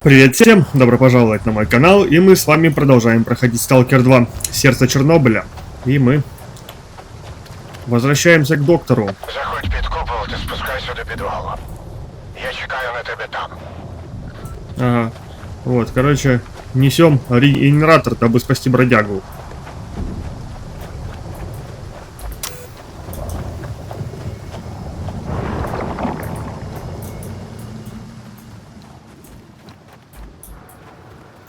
Привет всем, добро пожаловать на мой канал, и мы с вами продолжаем проходить Stalker 2 Сердце Чернобыля. И мы возвращаемся к доктору. Заходь під купол, ти спускайся до підвалу. Я чекаю на тебе там. Ага, вот, короче, несем регенератор, дабы спасти бродягу.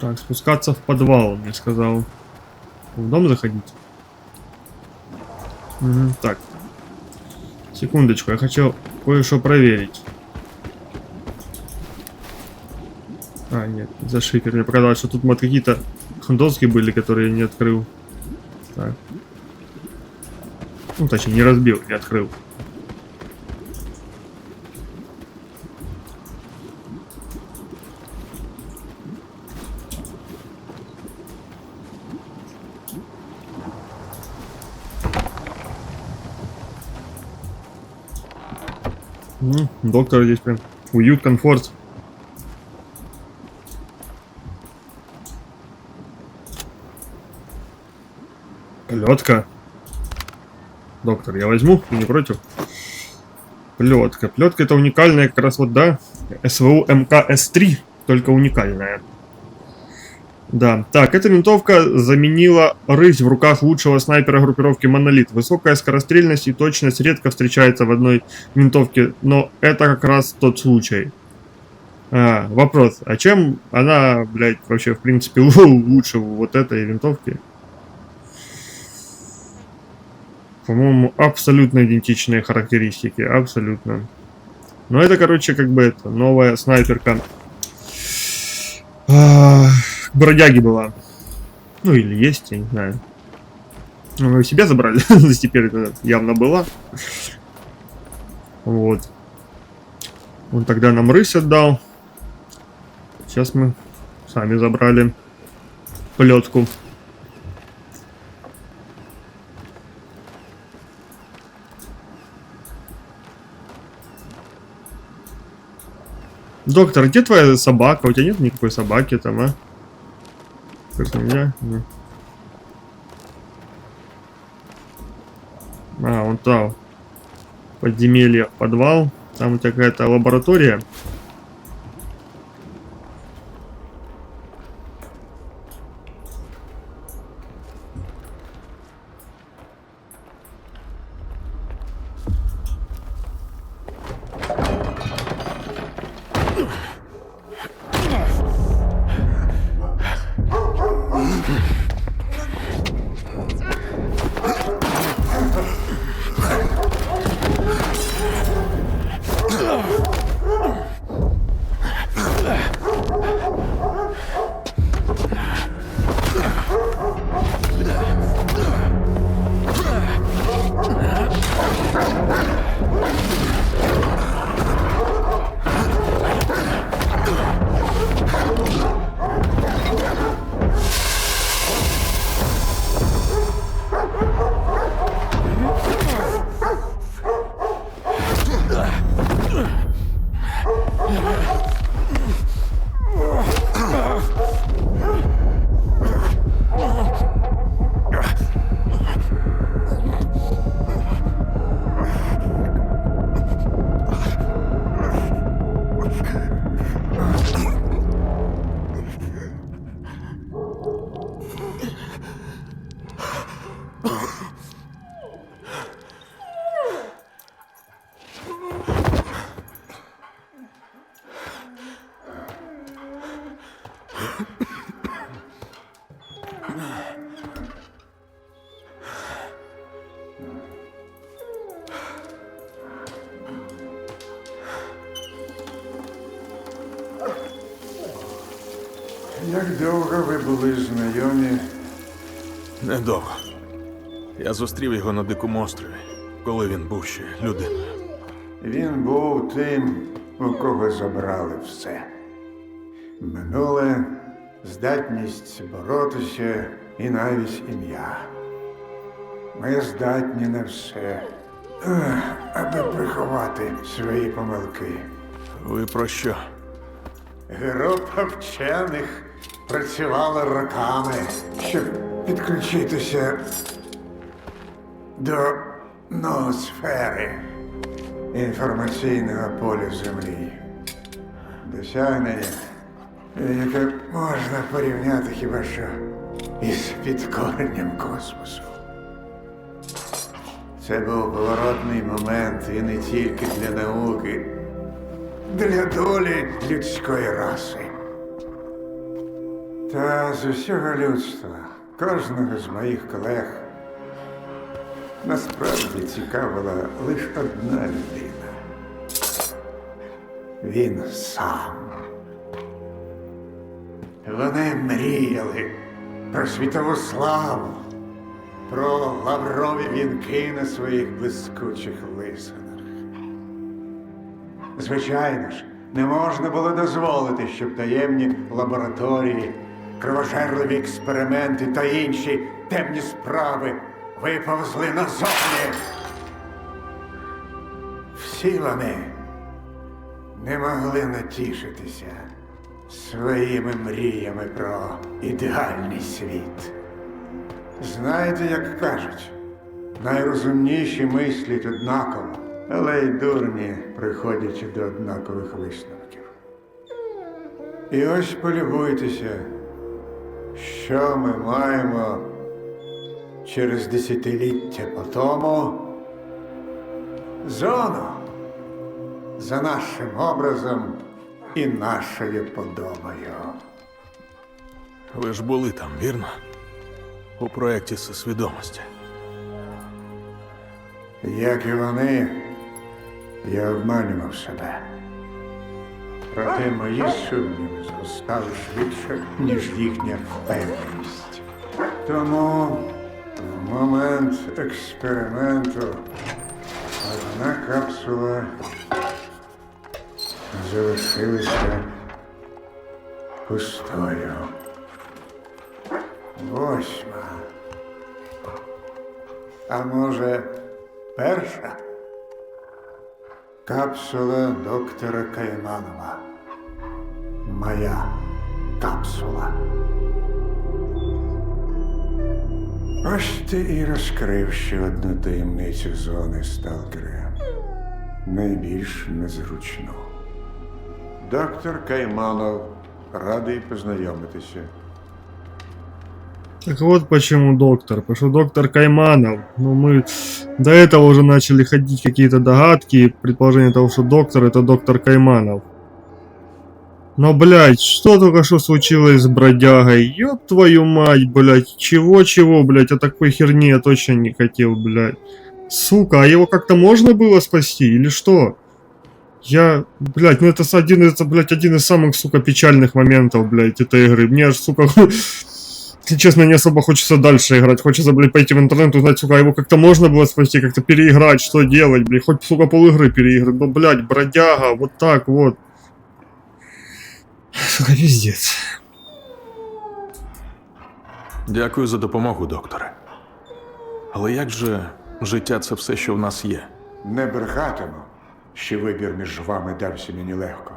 Так, спускаться в подвал, он мне сказал. В дом заходить? Угу, так. Секундочку, я хочу кое-что проверить. А, нет, за шикер. Мне показалось, что тут вот какие-то доски были, которые я не открыл. Так. Ну, точнее, не разбил, не открыл. Доктор здесь прям уют, комфорт. Плетка. Доктор, я возьму, ты не против? Плетка. Плетка это уникальная как раз вот, да? СВУ МКС-3, только уникальная. Да, так, эта винтовка заменила рысь в руках лучшего снайпера группировки Монолит. Высокая скорострельность и точность редко встречается в одной винтовке, но это как раз тот случай. Вопрос, а чем она, блядь, вообще в принципе лучше вот этой винтовки? По-моему, абсолютно идентичные характеристики, абсолютно. Но это, короче, как бы это новая снайперка. Бродяги была. Ну или есть, я не знаю. Ну, мы себе забрали, теперь это явно была. Вот. Он тогда нам рысь отдал. Сейчас мы сами забрали плетку. Доктор, где твоя собака? У тебя нет никакой собаки там, а? Как у меня? Вон там. Подземелье, подвал. Там у тебя какая-то лаборатория. Як довго ви були знайомі? Недовго. Я зустрів його на Дикому острові, коли він був ще людиною. Він був тим, у кого забрали все. Минуле, здатність боротися і навіть ім'я. Ми здатні на все, аби приховати свої помилки. Ви про що? Група вчених працювала роками, щоб підключитися до ноосфери інформаційного поля Землі. Досягнення, яке можна порівняти хіба що із підкоренням космосу. Це був поворотний момент і не тільки для науки, для долі людської раси. Та з усього людства, кожного з моїх колег, насправді цікавила лише одна людина. Він сам. Вони мріяли про світову славу, про лаврові вінки на своїх блискучих лисинах. Звичайно ж, не можна було дозволити, щоб таємні лабораторії, кровожерливі експерименти та інші темні справи виповзли назовні. Всі вони не могли натішитися своїми мріями про ідеальний світ. Знаєте, як кажуть, найрозумніші мислять однаково, але й дурні приходять до однакових висновків. І ось полюбуйтеся, що ми маємо через десятиліття по тому. Зону за нашим образом і нашою подобою. Ви ж були там, вірно? У проєкті «Свідомості». Як і вони, я обманював себе. Проте мої сумніви зростали швидше, ніж їхня впевненість. Тому в момент експерименту одна капсула залишилася пустою. 8. А може, 1? Капсула доктора Кайманова. Моя капсула. Ось ти і розкрив ще одну таємницю зони, сталкера. Найбільш незручну. Доктор Кайманов, радий познайомитися. Так вот почему доктор. Потому что доктор Кайманов. Ну, мы до этого уже начали ходить какие-то догадки, предположение того, что доктор это доктор Кайманов. Но, блядь, что только что случилось с бродягой? Ёб твою мать, блядь. Чего-чего, блядь, о такой херне я точно не хотел, блядь. Сука, а его как-то можно было спасти или что? Блядь, ну это один из самых, сука, печальных моментов, блядь, этой игры. Мне аж, сука, если честно, не особо хочется дальше играть. Хочется, блядь, пойти в интернет, узнать, сука, его как-то можно было спасти, как-то переиграть, что делать, блядь. Хоть, сука, полигры переиграть. Ну, блядь, бродяга, вот так вот. Сука, пиздец. Дякую за допомогу, докторе. Але як же життя – це все, що в нас є? Не брехатиму, що вибір між вами дався мені легко.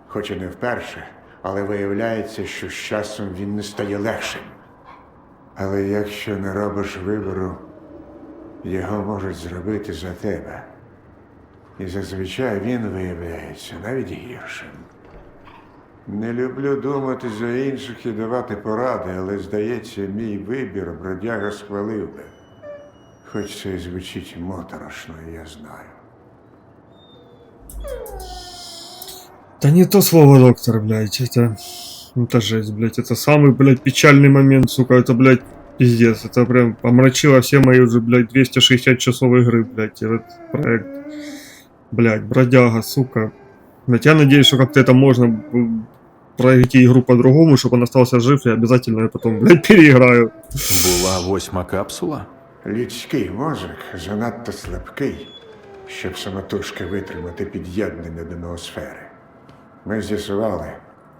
Хоч і не вперше, але виявляється, що з часом він не стає легшим. Але якщо не робиш вибору, його можуть зробити за тебе. І зазвичай він виявляється навіть гіршим. Не люблю думати за інших і давати поради, але, здається, мій вибір бродяга схвалив би. Хоч це і звучить моторошно, я знаю. Да не то слово, доктор, блядь, это жесть, блядь, это самый, блядь, печальный момент, сука, это, блядь, пиздец, это прям помрачило все мои уже, блядь, 260 часов игры, блядь, этот проект, блядь, бродяга, сука, блядь, я надеюсь, что как-то это можно пройти игру по-другому, чтобы он остался жив, и обязательно я потом, блядь, переиграю. Була 8 капсула? Людський мозок занадто слабкий, щоб самотужки витримати під'єднання до ноосфери. Ми з'ясували,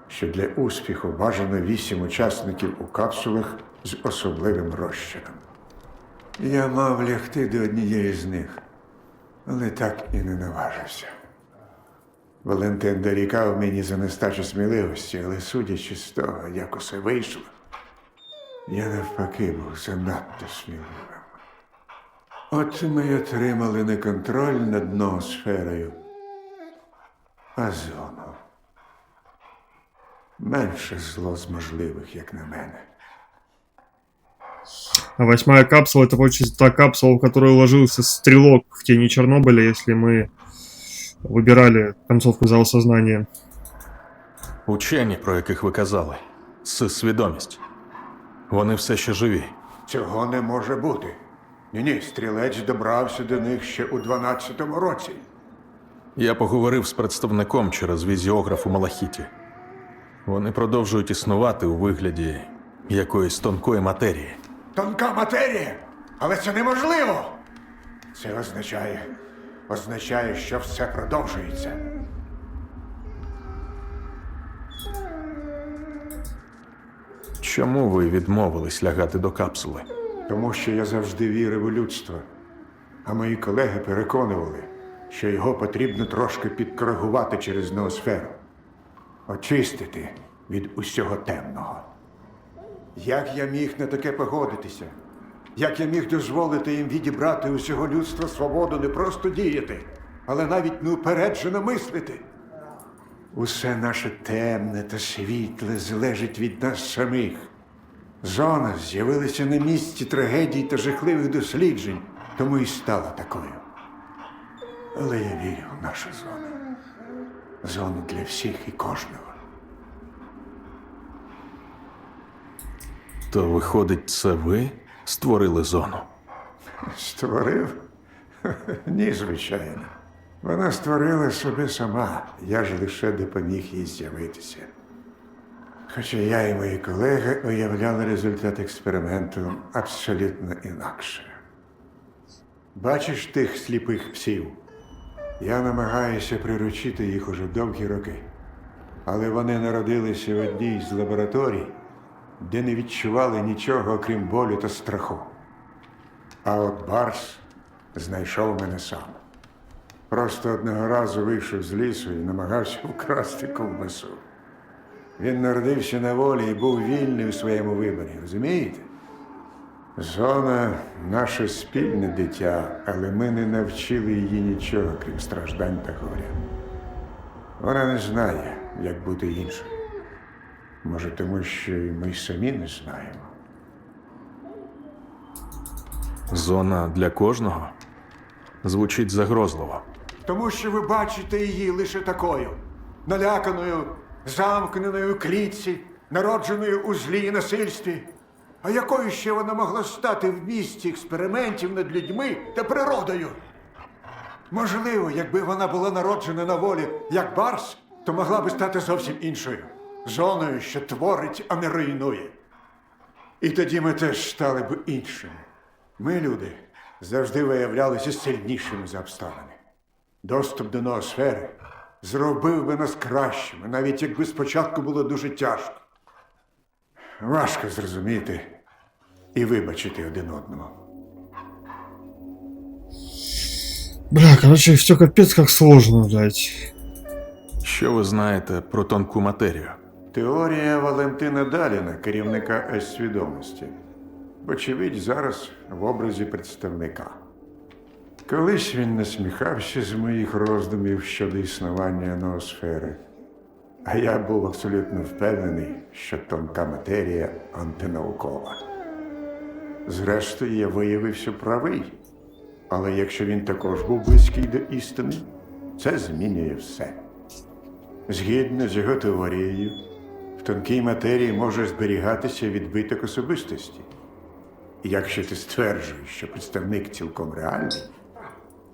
що для успіху бажано 8 учасників у капсулах з особливим розчином. Я мав лягти до однієї з них, але так і не наважився. Валентин дорікав мені за нестачу сміливості, але судячи з того, як усе вийшло, я навпаки був занадто сміливим. От ми й отримали не контроль над ноосферою, а зону. Менше зло з можливих, як на мене. А 8-я капсула — это получится та капсула, в которую ложился стрелок в тени Чернобыля, если мы выбирали концовку зала сознания. Учені, про яких ви казали, свідомість. Вони все ще живі. Цього не може бути. Ні, стрілець добрався до них ще у 12-му році. Я поговорив з представником через візіограф у Малахіті. Вони продовжують існувати у вигляді якоїсь тонкої матерії. Тонка матерія? Але це неможливо! Це означає, що все продовжується. Чому ви відмовились лягати до капсули? Тому що я завжди вірив у людство. А мої колеги переконували, що його потрібно трошки підкоригувати через ноосферу. Очистити від усього темного. Як я міг на таке погодитися? Як я міг дозволити їм відібрати усього людства свободу не просто діяти, але навіть неупереджено мислити? Усе наше темне та світле залежить від нас самих. Зона з'явилася на місці трагедій та жахливих досліджень, тому і стала такою. Але я вірю в нашу зону. Зону для всіх і кожного. То виходить, це ви створили зону? Створив? Ні, звичайно. Вона створила себе сама. Я ж лише допоміг їй з'явитися. Хоча я і мої колеги уявляли результат експерименту абсолютно інакше. Бачиш тих сліпих псів? Я намагаюся приручити їх уже довгі роки. Але вони народилися в одній з лабораторій, де не відчували нічого, окрім болю та страху. А от Барс знайшов мене сам. Просто одного разу вийшов з лісу і намагався вкрасти ковбасу. Він народився на волі і був вільний у своєму виборі, розумієте? Зона – наше спільне дитя, але ми не навчили її нічого, крім страждань та горя. Вона не знає, як бути іншим. Може, тому що і ми самі не знаємо. Зона для кожного? Звучить загрозливо. Тому що ви бачите її лише такою. Наляканою, замкненою у клітці, народженою у злі і насильстві. А якою ще вона могла стати в місті експериментів над людьми та природою? Можливо, якби вона була народжена на волі, як Барс, то могла би стати зовсім іншою. Зоною, що творить, а не руйнує. І тоді ми теж стали б іншими. Ми, люди, завжди виявлялися сильнішими за обставини. Доступ до ноосфери зробив би нас кращими, навіть якби спочатку було дуже тяжко. Важко зрозуміти і вибачити один одному. Бля, короче, все капец как сложно, блядь. Що ви знаєте про тонку матерію? Теорія Валентина Даліна, керівника С-свідомості. Вочевидь, зараз в образі представника. Колись він насміхався з моїх роздумів щодо існування ноосфери. А я був абсолютно впевнений, що тонка матерія антинаукова. Зрештою, я виявився правий. Але якщо він також був близький до істини, це змінює все. Згідно з його теорією, в тонкій матерії може зберігатися відбиток особистості. І якщо ти стверджуєш, що представник цілком реальний,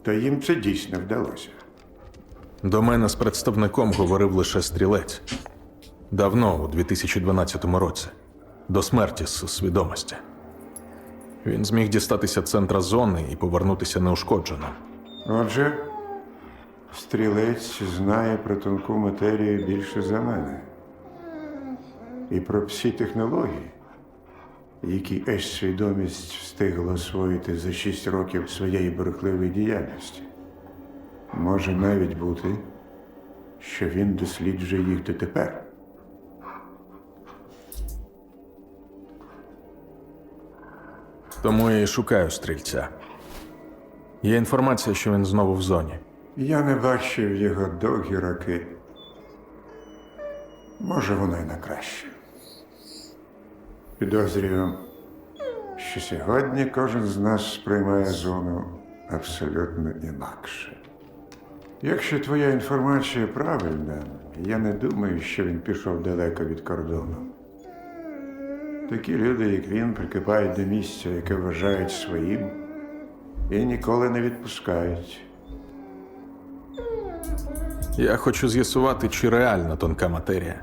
то їм це дійсно вдалося. До мене з представником говорив лише стрілець. Давно, у 2012 році. До смерті з свідомості. Він зміг дістатися центра зони і повернутися неушкодженим. Отже, стрілець знає про тонку матерію більше за мене. І про всі технології, які С-свідомість встигла освоїти за 6 років своєї бурхливої діяльності. Може навіть бути, що він досліджує їх дотепер. Тому я і шукаю стрільця. Є інформація, що він знову в зоні. Я не бачив його довгі роки. Може, воно й на краще. Підозрюю, що сьогодні кожен з нас сприймає зону абсолютно інакше. Якщо твоя інформація правильна, я не думаю, що він пішов далеко від кордону. Такі люди, як він, прикипають до місця, яке вважають своїм, і ніколи не відпускають. Я хочу з'ясувати, чи реальна тонка матерія.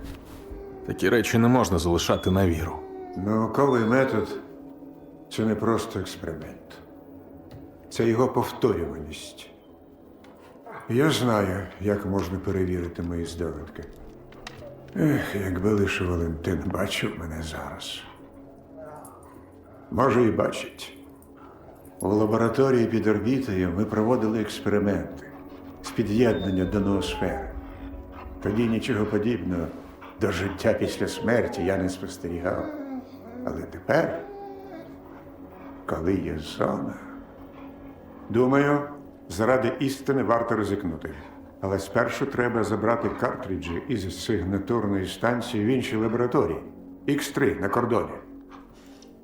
Такі речі не можна залишати на віру. Науковий метод – це не просто експеримент. Це його повторюваність. Я знаю, як можна перевірити мої здогадки. Якби лише Валентин бачив мене зараз. Може, і бачить. У лабораторії під орбітою ми проводили експерименти з під'єднання до ноосфери. Тоді нічого подібного до життя після смерті я не спостерігав. Але тепер, коли є зона, думаю, заради істини варто ризикнути. Але спершу треба забрати картриджі із сигнатурної станції в іншій лабораторії. Х3 на кордоні.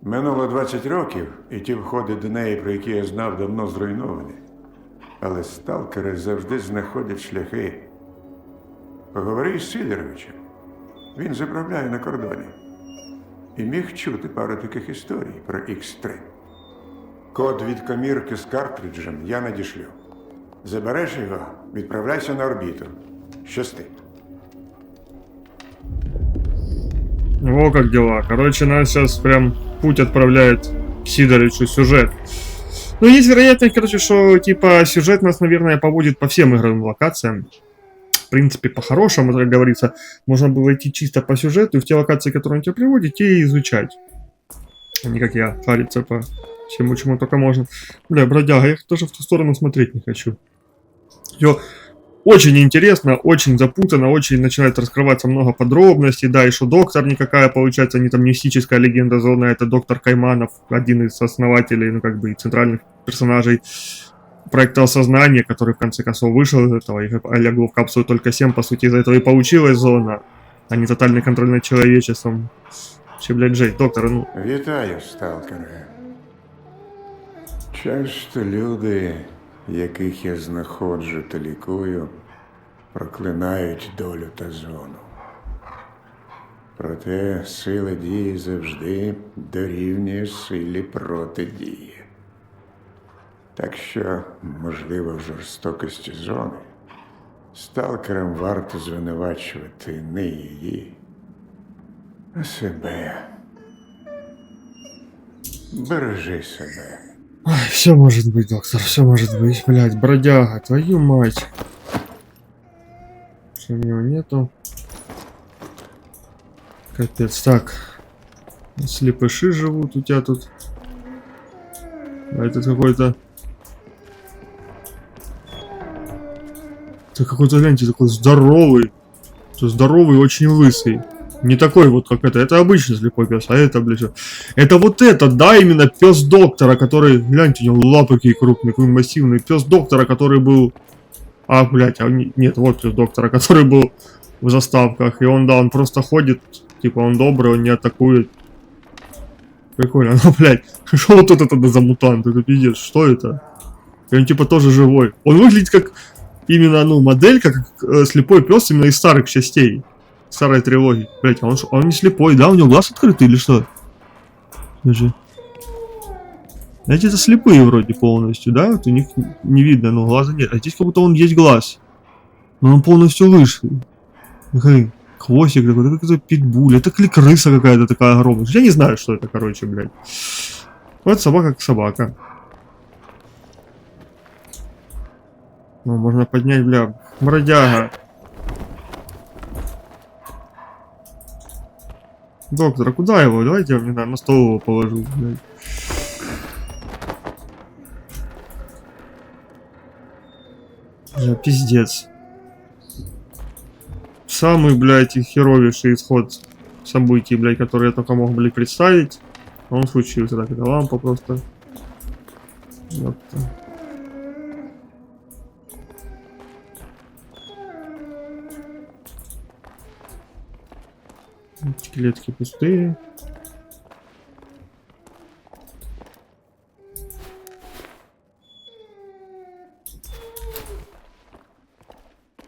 Минуло 20 років, і ті входи до неї, про які я знав, давно зруйновані. Але сталкери завжди знаходять шляхи. Поговори з Сидоровичем. Він заправляє на кордоні. І міг чути пару таких історій про Х3. Код від комірки з картриджем я надішлю. Забереш його, відправляйся на орбіту. Щастить. О, как дела. Короче, нас сейчас прям путь отправляет к Сидоровичу сюжет. Ну, есть вероятность, короче, что, типа, сюжет нас, наверное, поводит по всем игровым локациям. В принципе, по-хорошему, как говорится, можно было идти чисто по сюжету, и в те локации, которые он тебя приводит, те и изучать. А не как я, шариться по всему, чему только можно. Бля, бродяга, я тоже в ту сторону смотреть не хочу. Всё очень интересно, очень запутанно, очень начинает раскрываться много подробностей. Да, и что доктор никакая, получается, не там мистическая легенда зоны, это доктор Кайманов, один из основателей, ну как бы и центральных персонажей проекта Осознание, который в конце концов вышел из этого и легло в капсулу только 7, по сути, из-за этого и получилась зона, а не тотальный контроль над человечеством. Че, блядь, жесть, доктор, ну... Вітаю, сталкери. Часто люди, яких я знаходжу та лікую, проклинають долю та зону. Проте сила дії завжди дорівнює силі протидії. Так що, можливо, в жорстокості зони сталкерам варто звинувачувати не її, а себе. Бережи себе. Ой, все может быть, доктор, все может быть, блядь, бродяга, твою мать. Что у него нету? Капец, так. Слепыши живут у тебя тут. А этот какой-то... Это какой-то, гляньте, такой здоровый. Здоровый, очень лысый. Не такой вот, как это. Это обычный слепой пес, а это, блядь, это вот этот, да, именно пес доктора, который, гляньте, у него лапы какие крупные, какой массивный. Пес доктора, который был... А, блядь, нет, вот пес доктора, который был в заставках. И он, да, он просто ходит, типа, он добрый, он не атакует. Прикольно, ну, блядь, что вот это за мутант? Это пиздец, что это? И он, типа, тоже живой. Он выглядит как, именно, ну, моделька, как слепой пес именно из старых частей. Старой трилогии. Блять, а он не слепой, да? У него глаз открытый или что? Скажи. Знаете, это слепые вроде полностью, да? Вот у них не видно, но глаза нет. А здесь как будто он есть глаз. Но он полностью лысый. Хвостик такой, это какой-то питбуль. Это ли крыса какая-то такая огромная. Я не знаю, что это, короче, блядь. Вот собака как собака. Ну, можно поднять, бля, бродяга. Доктор, а куда его? Давайте я, не знаю, на стол его положу, блядь. Пиздец. самый, блядь, херовейший исход событий, блядь, которые я только мог, блядь, представить. А он случился, так, это лампа просто. Ёпта. Эти клетки пустые.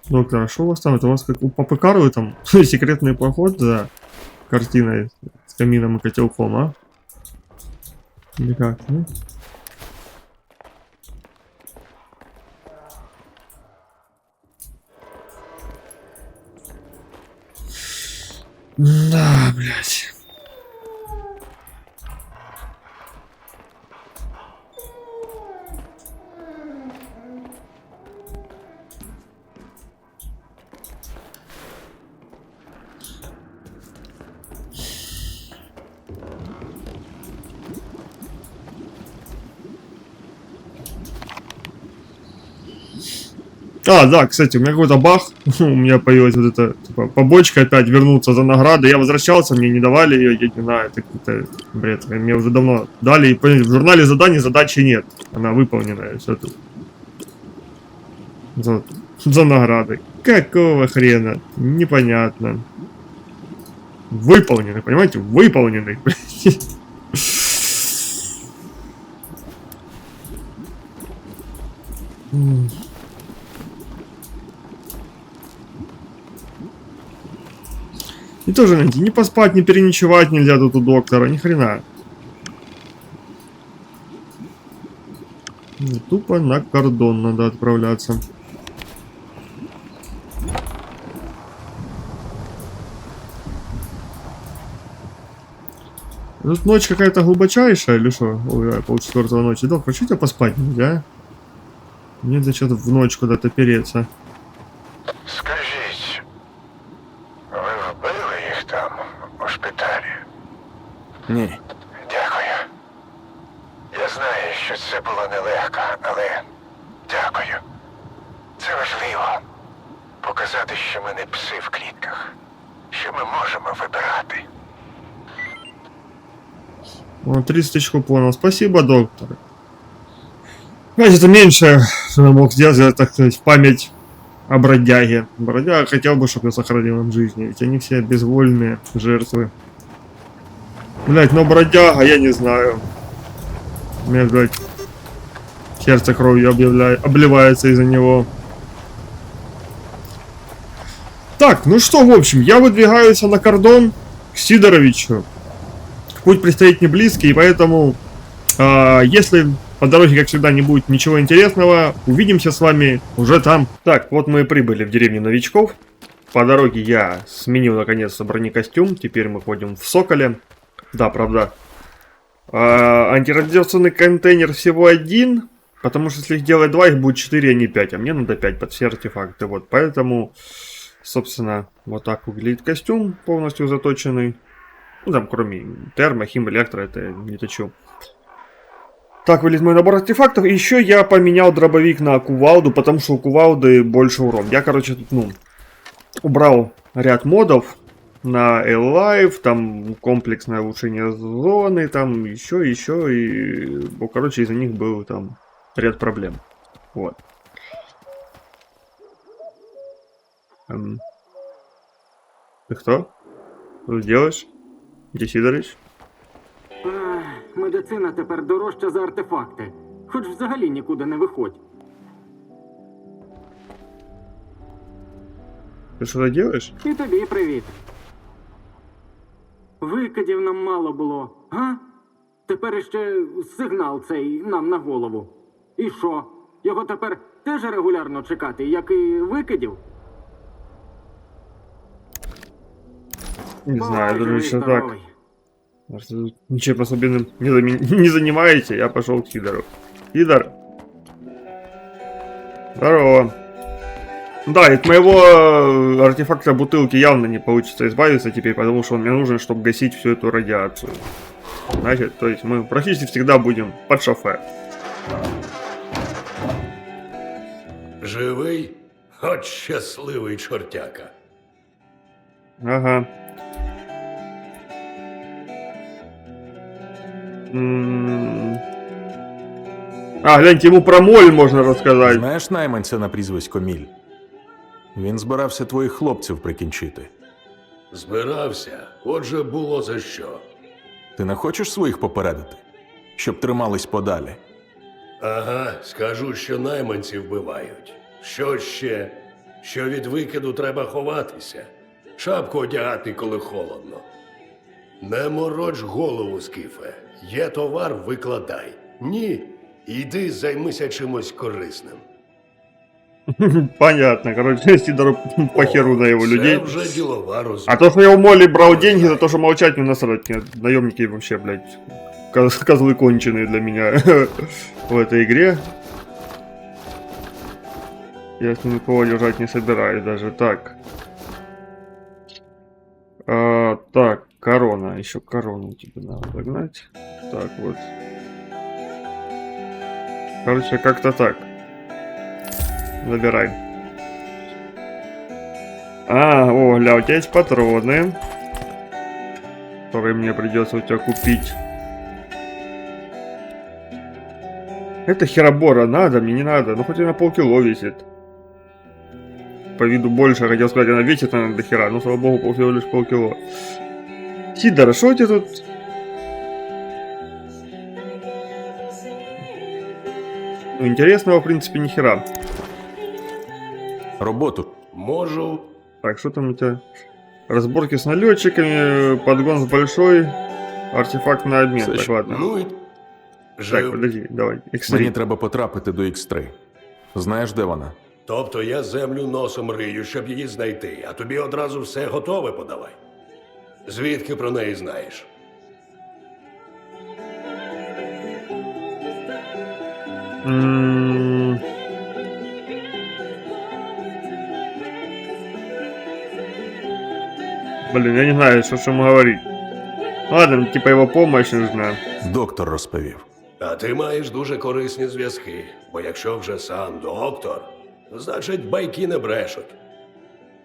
Доктор, а что у вас там? Это у вас как у Папы Карлы там секретный поход за картиной с камином и котелком, а? Или как, ну? Да, блядь. А, да, кстати, у меня какой-то баг. У меня появилась вот эта типа, побочка опять вернуться за наградой. Я возвращался, мне не давали ее, я не знаю, это какой-то бред. Мне уже давно дали, и в журнале заданий задачи нет. Она выполненная, все тут. За наградой. Какого хрена? Непонятно. Выполненный, понимаете? Выполненный. И тоже, знаете, не поспать, не переночевать нельзя тут у доктора, ни хрена. Тупо на кордон надо отправляться. Тут ночь какая-то глубочайшая или что? Ой, 3:30 ночи. Доктор, что тебе поспать нельзя? Мне зачем в ночь куда-то переться. Скажіть, ви вбили їх там, у шпиталі? Ні. Дякую. Я знаю, що це було нелегко, але дякую. Це важливо. Показати, що ми не пси в клітках. Що ми можемо вибирати. О, 30 тысяч купонов. Спасибо, доктор. Знаете, это меньше, что я мог сделать, так сказать, память о бродяге. Бродяга хотел бы, чтобы я сохранил им жизни, ведь они все безвольные жертвы. Блять, но бродяга, я не знаю. У меня, блядь, сердце кровью обливается из-за него. Так, ну что, в общем, я выдвигаюсь на кордон к Сидоровичу. Путь предстоит не близкий, и поэтому, если по дороге, как всегда, не будет ничего интересного, увидимся с вами уже там. Так, вот мы и прибыли в деревню новичков. По дороге я сменил наконец-то бронекостюм, теперь мы ходим в Соколе. Да, правда. Антирадиационный контейнер всего один, потому что если их делать 2, их будет 4, а не 5, а мне надо 5 под все артефакты. Вот, поэтому, собственно, вот так выглядит костюм, полностью заточенный. Ну, там, кроме термо, хим, электро, это не точу. Так, вылез мой набор артефактов. И еще я поменял дробовик на кувалду, потому что у кувалды больше урон. Я, короче, тут, ну, убрал ряд модов на Alive, там комплексное улучшение зоны, там еще, и, ну, короче, из-за них был там ряд проблем. Вот. Ты кто? Что делаешь? Где Сидорович? Медицина тепер дорожча за артефакти. Хоч взагалі нікуди не виходь. Ты что-то делаешь? І тобі привіт. Викидів нам мало було, га? Тепер іще сигнал цей нам на голову. І що? Його тепер теж регулярно чекати, як і викидів? Не знаю, Ой, думаю, живий, что так. здоровий. Может, вы ничем особенным не занимаете, я пошел к Сидору. Сидор! Здорово! Да, от моего артефакта бутылки явно не получится избавиться теперь, потому что он мне нужен, чтобы гасить всю эту радиацию. Значит, то есть мы практически всегда будем под шофе. Живий? От щасливий чортяка. Ага. А, гляньте, ему про моль можно рассказать. Знаєш найманця на прізвисько Міль? Він збирався твоїх хлопців прикінчити. Збирався, отже було за що. Ти не хочеш своїх попередити? Щоб тримались подалі. Ага, скажу, що найманці вбивають. Що ще? Що від викиду треба ховатися. Шапку одягати, коли холодно. Не мороч голову, Скіфе. Є товар, викладай. Ні, іди займися чимось корисним. Понятно, короче, Сидору по херу на его Це людей. вже ділова А розмова. то, что я у Молли брал деньги, за то, что молчать, не насрать. Нет, наемники вообще, блядь, козлы конченые для меня в этой игре. Я с ними никого держать не собираюсь даже. Так. Так, корона. Еще корону тебе надо догнать. Так, вот. Короче, как-то так. Забирай. Гля, у тебя есть патроны, которые мне придется у тебя купить. Это херобора надо, мне не надо. Ну хоть и на полкило весит. По виду больше, хотел сказать, она весит, наверное, до хера. Но, слава богу, всего лишь полкило. Сидор, что у тебя тут? Ну, интересного, в принципе, ни хера. Роботу. Можу. Так, что там у тебя? Разборки с налетчиками, подгон с большой, артефакт на обмен. Слышь, Так, ладно. Ну і Так, жив. подожди, давай. Мені X3. треба потрапити до X3. Знаєш, де вона? Тобто я землю носом рию, щоб її знайти, а тобі одразу все готове подавай. Звідки про неї знаєш? М. Блин, я не знаю, что ему говорить. Ладно, типа его помощь нужна. Доктор розповів. А ти маєш дуже корисні зв'язки, бо якщо вже сам доктор, значить байки не брешуть.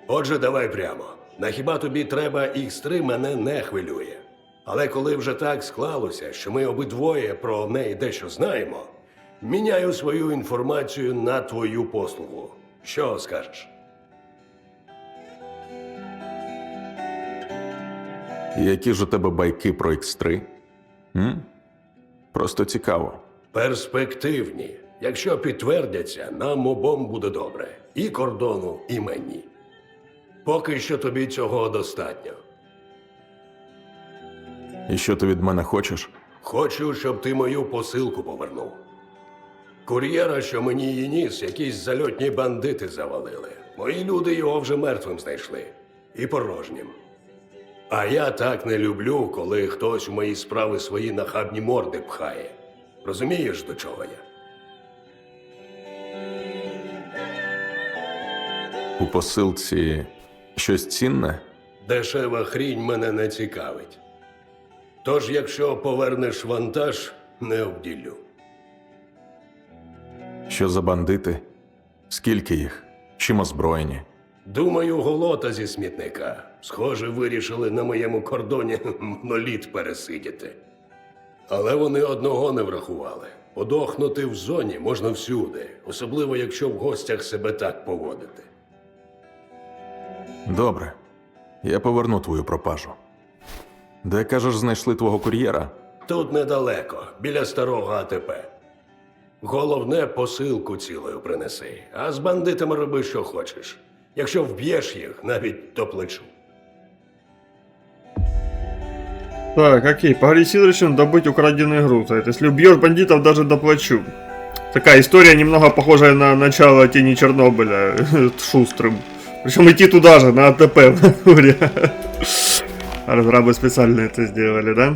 Отже, давай прямо. На хіба тобі треба X3 мене не хвилює. Але коли вже так склалося, що ми обидвоє про неї дещо знаємо, міняю свою інформацію на твою послугу. Що скажеш? Які ж у тебе байки про X3? Просто цікаво. Перспективні. Якщо підтвердяться, нам обом буде добре. І кордону, і мені. Поки що тобі цього достатньо. І що ти від мене хочеш? Хочу, щоб ти мою посилку повернув. Кур'єра, що мені її ніс, якісь зальотні бандити завалили. Мої люди його вже мертвим знайшли. І порожнім. А я так не люблю, коли хтось у мої справи свої нахабні морди пхає. Розумієш, до чого я? У посилці щось цінне? Дешева хрінь мене не цікавить. Тож, якщо повернеш вантаж, не обділю. Що за бандити? Скільки їх? Чим озброєні? Думаю, голота зі смітника. Схоже, вирішили на моєму кордоні моноліт пересидіти. Але вони одного не врахували. Подохнути в зоні можна всюди, особливо якщо в гостях себе так поводити. Добре. Я поверну твою пропажу. Де, кажеш, знайшли твого кур'єра? Тут недалеко, біля старого АТП. Головне, посилку цілою принеси, а з бандитами роби, що хочеш. Якщо вб'єш їх, навіть до плечу. Так, окей, поговори с Сидорычем, добыть украденный груз. А если убьешь бандитов, даже доплачу. Такая история, немного похожая на начало Тени Чернобыля с Шустрым. Причем идти туда же, на АТП в натуре. Разрабы специально это сделали, да?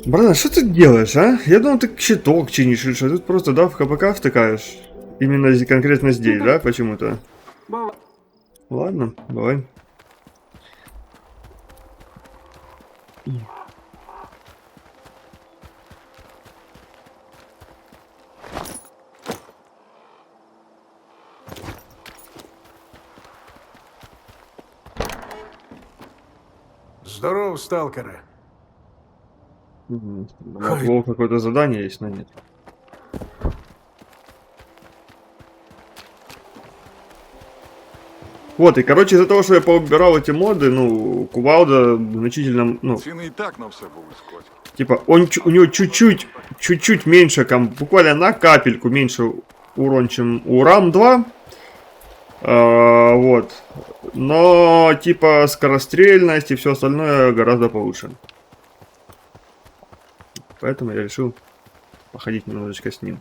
Братан, что ты делаешь, а? Я думал, ты щиток чинишь или что? Тут просто, да, в КПК втыкаешь. Именно конкретно здесь, да, почему-то? Бо Ладно, давай. Здоров, сталкеры. Могло какое-то задание есть, но нет. Вот, и короче, из-за того, что я поубирал эти моды, ну, кувалда значительно, ну, Ціни і так на все були скоть. типа, у него чуть-чуть меньше, буквально на капельку меньше урон, чем у РАМ-2. Вот. Но, типа, скорострельность и все остальное гораздо повыше. Поэтому я решил походить немножечко с ним.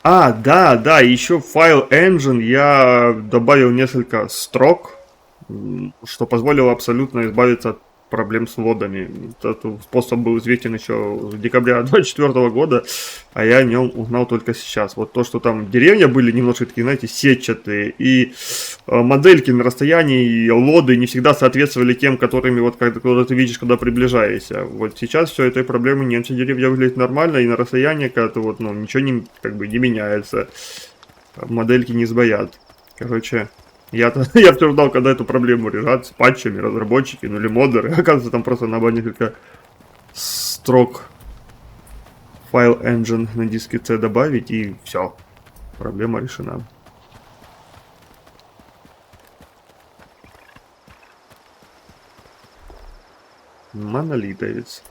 Да, еще в файл Engine я добавил несколько строк, что позволило абсолютно избавиться от проблем с лодами. Этот способ был известен еще в декабре 2024 года, а я о нем узнал только сейчас. Вот то, что там деревья были немножко такие, знаете, сетчатые, и модельки на расстоянии, и лоды не всегда соответствовали тем, которыми вот когда ты видишь, когда приближаешься. Вот сейчас все этой проблемы нет, все деревья выглядят нормально, и на расстоянии, когда ты вот, ну, ничего не, как бы, не меняется, модельки не сбоят. Короче... Я все ждал, когда эту проблему решат с патчами, разработчики, ну или модеры. Оказывается, там просто надо несколько строк файл engine на диске C добавить, и все. Проблема решена. Монолитовец.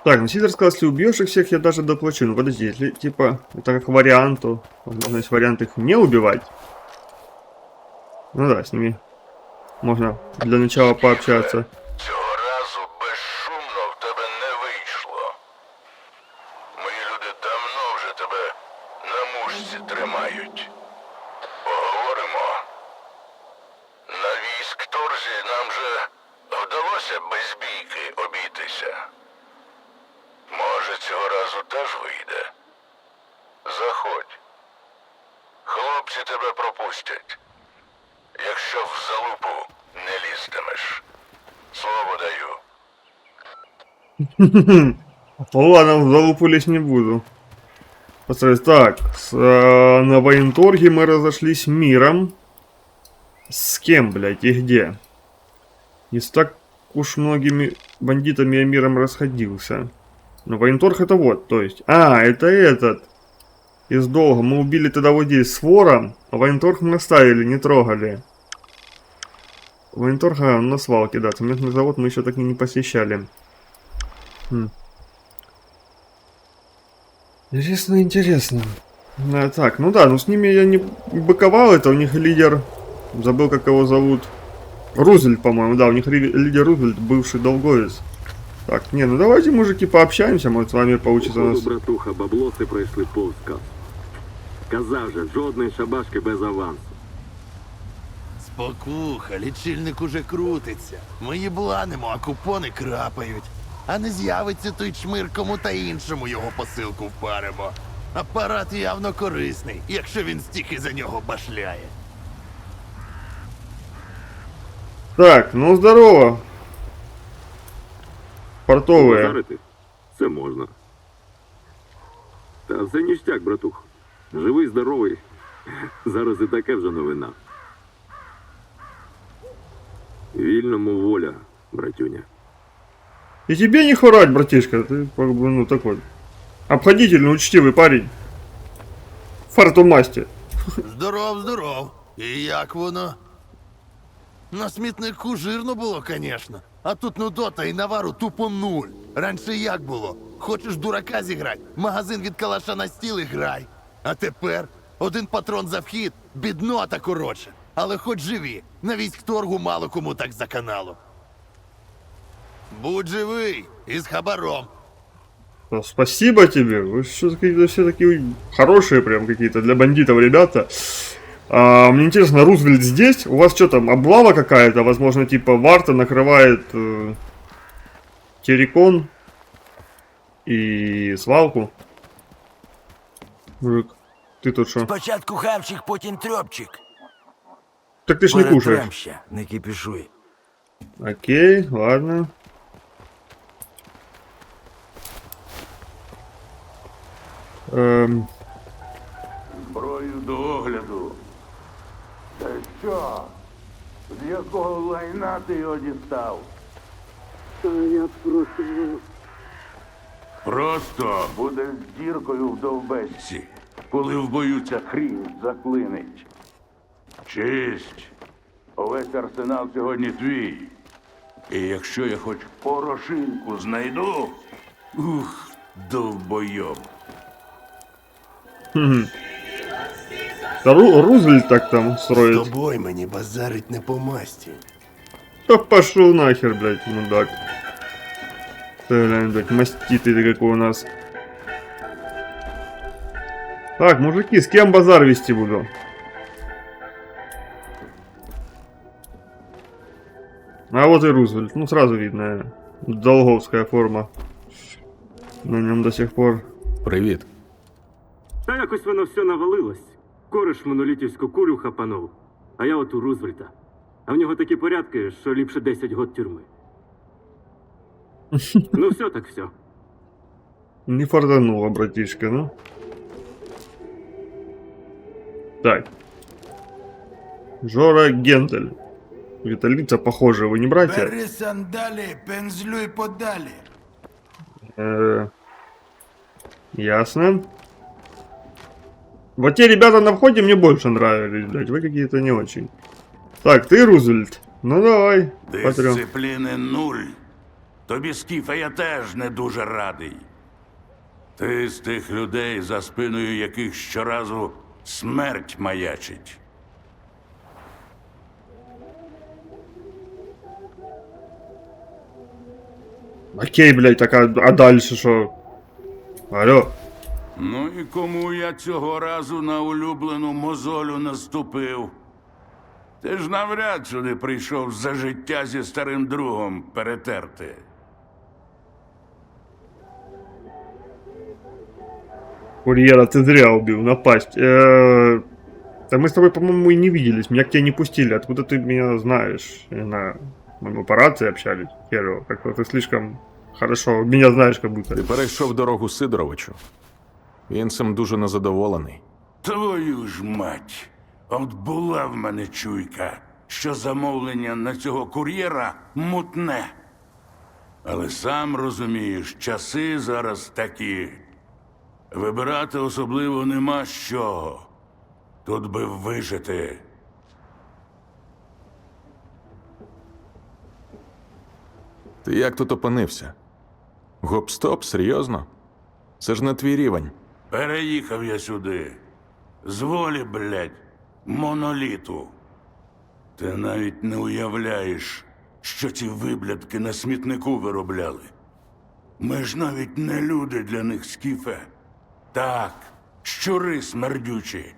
Так, носитель сказал, если убьешь их всех, я даже доплачу. Ну подожди, если, типа, это как вариант, то, возможно, есть вариант их не убивать. Ну да, с ними можно для начала пообщаться. Цього разу безшумно в тебе не вийшло. Мої люди давно вже тебе на мушці тримають. Поговоримо. На військ Торзі нам же вдалося без бійки обійтися. Може, цього разу теж вийде. Заходь. Хлопці тебе пропустять. Якщо в залупу не лізтимеш. Слово даю. Ладно, в залупу лезть не буду. Постараюсь. Так, на военторге мы разошлись миром. С кем, блядь, и где? И с так уж многими бандитами я миром расходился. Но военторг это вот, то есть... это этот. Из долга. Мы убили тогда вот здесь с вором, а военторг мы оставили, не трогали. Военторг, на свалке, да. Цементный завод мы еще так и не посещали. Интересно. Так, ну да, ну с ними я не быковал, это у них лидер... Забыл, как его зовут. Рузвельт, по-моему, да, у них лидер Рузвельт, бывший долговец. Так, не, ну давайте, мужики, пообщаемся, может, с вами получится у нас... Братуха, баблоси пройшли повз кас. Казав же, жодної шабашки без авансу. Спокуха, лічильник уже крутиться. Ми їбланимо, а купони крапають. А не з'явиться той чмир, кому та іншому його посилку впаримо. Апарат явно корисний, якщо він стільки за нього башляє. Так, ну здорово. Портовые. Базарити? Це можна. Та все ніштяк, братух. Живий, здоровий. Зараз і таке вже новина. Вільному воля, братюня. И тебе не хворать, братишка, ты как бы, ну, такой обходительный, учтивый парень. Фартумасти. Здоров, здоров. І як воно? На смітнику жирно було, конечно. А тут нудота і навару тупо нуль. Раніше як було? Хочеш дурака зіграть? Магазин від калаша на стіл і грай. А тепер один патрон за вхід, біднота коротше. Але хоч живі, на військторгу мало кому так заканало. Будь живий і з хабаром. Спасибо тебе, вы что какие-то все такие хорошие прям какие-то для бандитов ребята. Мне интересно, Рузвельт здесь? У вас что там, облава какая-то? Возможно, типа Варта накрывает Террикон и свалку? Мужик, Ты тут что? Спочатку хавчик, потім трьопчик. Так ты ж не кушаешь. Перетрем ще, не кипішуй. Окей, ладно. Зброю до огляду. Та що? З якого лайна ти його дістав? Просто буде з діркою в довбечці, коли в бою ця хрінь заклинить. Честь. Увесь арсенал сьогодні твій. І якщо я хоч порошинку знайду, довбойоб. Да Рузвельт так там строит. тобою мені базарить не по масті. Да пошел нахер, блядь, мудак. Ты, глянь, блядь, маститый какой у нас. Так, мужики, с кем базар вести буду? А вот и Рузвельт. Ну, сразу видно. Долговская форма. На нем до сих пор. Привіт. Та якось воно все навалилось. Кореш монолітівську кулю хапанув, а я от у Рузвельта. А в нього такі порядки, що ліпше 10 год тюрми. Ну все так все. Не фартануло, братишка, ну. Так. Жора Гендель. Виталица, похоже, вы не братья? Бери сандалі, пензлюй подалі. Ясно. Вот те ребята на входе мне больше нравились, блядь. Вы какие-то не очень. Так, ты, Рузвельт. Ну давай. Потрем. Дисципліни нуль. Тобі, Скіфе, я теж не дуже радий. Ти з тих людей, за спиною яких щоразу смерть маячить. Окей, блядь, так а дальше что? Алло. Ну і кому я цього разу на улюблену мозолю наступив? Ти ж навряд сюди прийшов за життя зі старим другом перетерти. Курьера ты зря убил, напасть. Да мы с тобой, по-моему, и не виделись. Меня к тебе не пустили. Откуда ты меня знаешь? Не знаю. Мы по рации общались. Херово. Как-то ты слишком хорошо меня знаешь, как будто. Ти перейшов дорогу Сидоровичу. Він цим дуже незадоволений. Твою ж мать! От була в мене чуйка, що замовлення на цього кур'єра мутне. Але сам розумієш, часи зараз такі. Вибирати особливо нема з чого. Тут би вижити. Ти як тут опинився? Гоп-стоп, серйозно? Це ж не твій рівень. Переїхав я сюди. З волі, блядь, моноліту. Ти навіть не уявляєш, що ці виблядки на смітнику виробляли. Ми ж навіть не люди для них, Скіфе. Так, щури смердючі,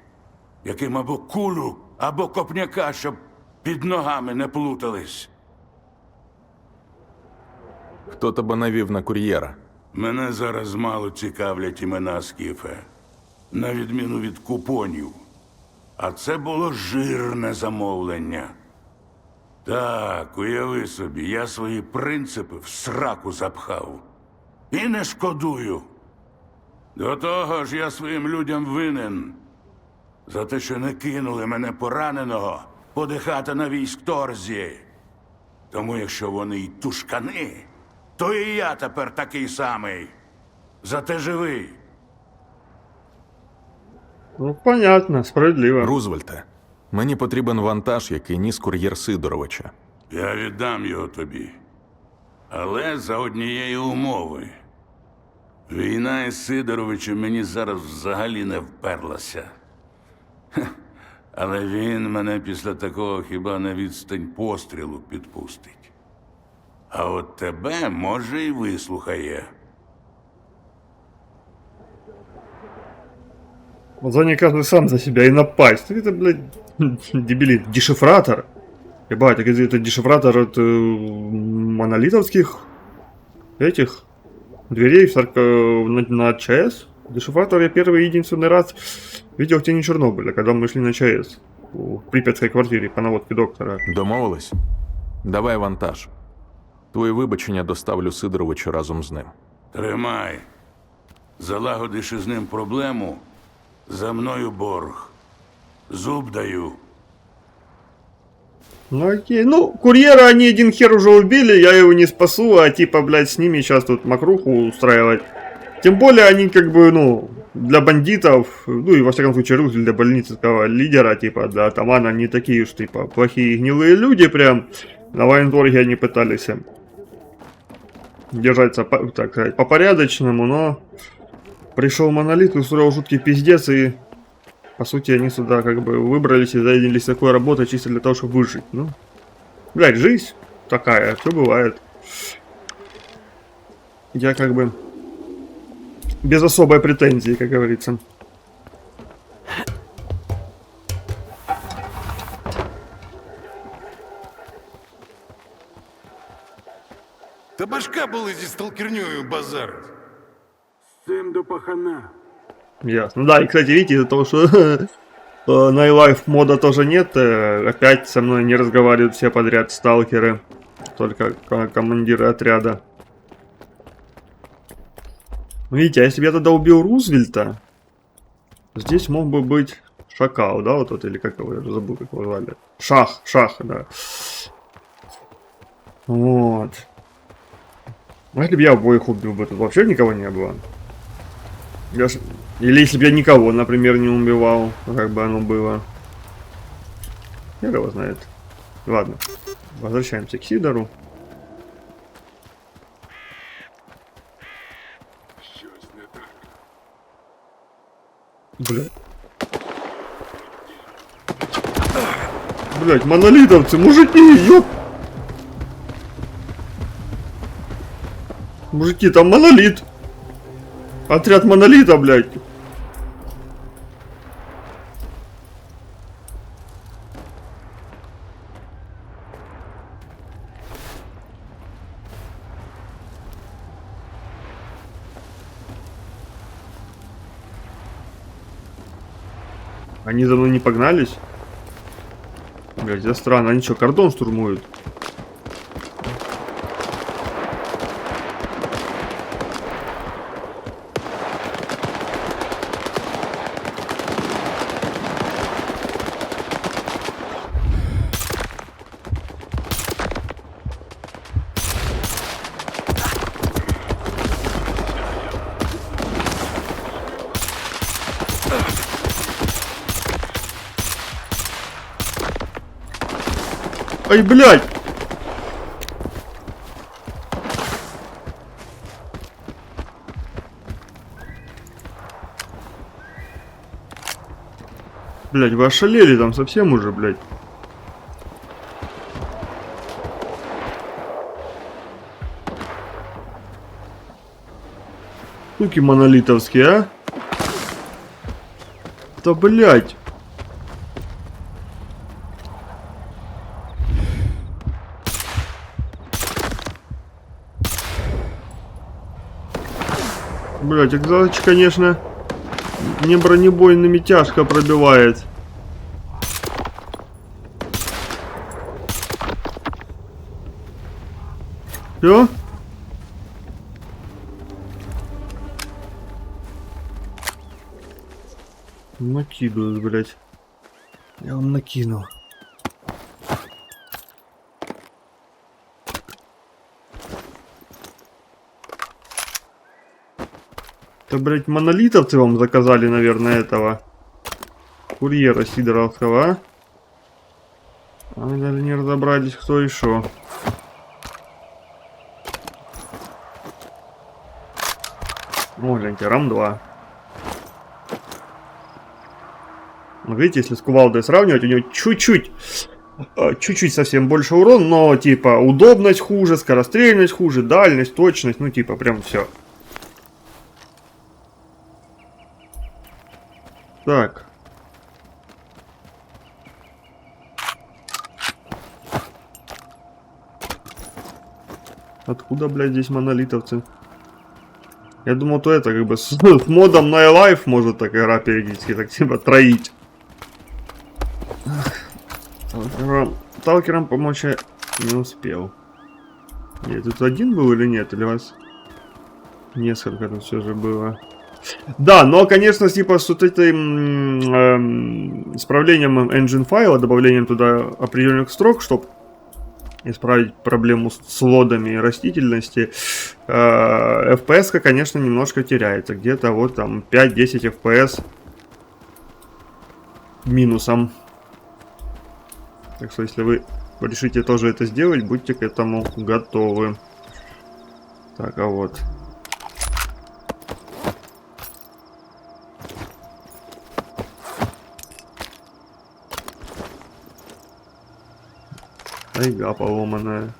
яким або кулю, або копняка, щоб під ногами не плутались. Хто тебе навів на кур'єра? Мене зараз мало цікавлять імена, Скіфе. На відміну від купонів. А це було жирне замовлення. Так, уяви собі, я свої принципи в сраку запхав. І не шкодую. До того ж, я своїм людям винен. За те, що не кинули мене пораненого подихати на військторзі. Тому якщо вони й тушкани, то і я тепер такий самий. Зате живий. Ну, понятно, справедливо. Рузвельте, мені потрібен вантаж, який ніс кур'єр Сидоровича. Я віддам його тобі. Але за однієї умови. Війна із Сидоровичем мені зараз взагалі не вперлася. Але він мене після такого хіба на відстань пострілу підпустить. А от тебе, може, й вислухає. Вот за не каждый сам за себя и напасть. Это, блядь, дебилит. Дешифратор. Ебать, так это дешифратор от монолитовских этих дверей в на ЧС? Дешифратор я первый и единственный раз видел в тени Чернобыля, когда мы шли на ЧАЭС у припятской квартирі по наводці доктора. Домовились? Давай вантаж. Твої вибачення доставлю Сидоровичу разом з ним. Тримай. Залагодиш із ним проблему. За мною борг. Зуб даю. Ну окей, ну курьера они один хер уже убили, я его не спасу, а типа, блядь, с ними сейчас тут мокруху устраивать. Тем более они как бы, ну, для бандитов, ну и во всяком случае Рузвельт для больницейского лидера, типа, для атамана не такие уж, типа, плохие и гнилые люди прям. На военторге они пытались держаться, так сказать, по-порядочному, но пришел Монолит, устроил жуткий пиздец, и по сути они сюда как бы выбрались и занялись такой работой чисто для того, чтобы выжить. Ну, блядь, жизнь такая, все бывает. Я как бы без особой претензии, как говорится. Та башка були зі сталкерньою базарить. З цим до пахана. Ясно. Да, и, кстати, видите, из-за того, что Nightlife мода тоже нет, опять со мной не разговаривают все подряд сталкеры, только командиры отряда. Видите, а если бы я тогда убил Рузвельта, здесь мог бы быть Шакал, да, вот тот, или как его, я уже забыл, как его звали. Шах, да. Вот. А если бы я обоих убил бы, тут вообще никого не было. Или если бы я никого, например, не убивал, как бы оно было. Хер его знает. Ладно, возвращаемся к Сидору. Блядь. Блядь, монолитовцы, мужики, ёп! Мужики, там монолит! Отряд монолита, блядь! Они за мной не погнались? Блядь, это странно. Они что, кордон штурмуют? Ай, блядь! Блядь, вы ошалели там совсем уже, блядь. Суки монолитовские, а? Да, блядь. Блять, экзач, конечно, не бронебойными тяжко пробивает. Всё? Накидывают, блять. Я вам накинул. Это, блядь, монолитовцы вам заказали, наверное, этого курьера Сидоровского, а? А мы даже не разобрались, кто и шо. О, гляньте, РАМ-2. Видите, если с кувалдой сравнивать, у него чуть-чуть совсем больше урон, но типа удобность хуже, скорострельность хуже, дальность, точность, ну типа прям все. Так. Откуда, блядь, здесь монолитовцы? Я думал, то это как бы с модом на iLife может так игра периодически так типа троить. Сталкерам помочь я не успел. Я тут один был или нет? Или вас несколько тут все же было? Да, но, конечно, типа с вот этим исправлением engine файла, добавлением туда определенных строк, чтобы исправить проблему с лодами и растительности, FPS, конечно, немножко теряется. Где-то вот там 5-10 FPS минусом. Так что, если вы решите тоже это сделать, будьте к этому готовы. Так, а вот. Тайга поломанная.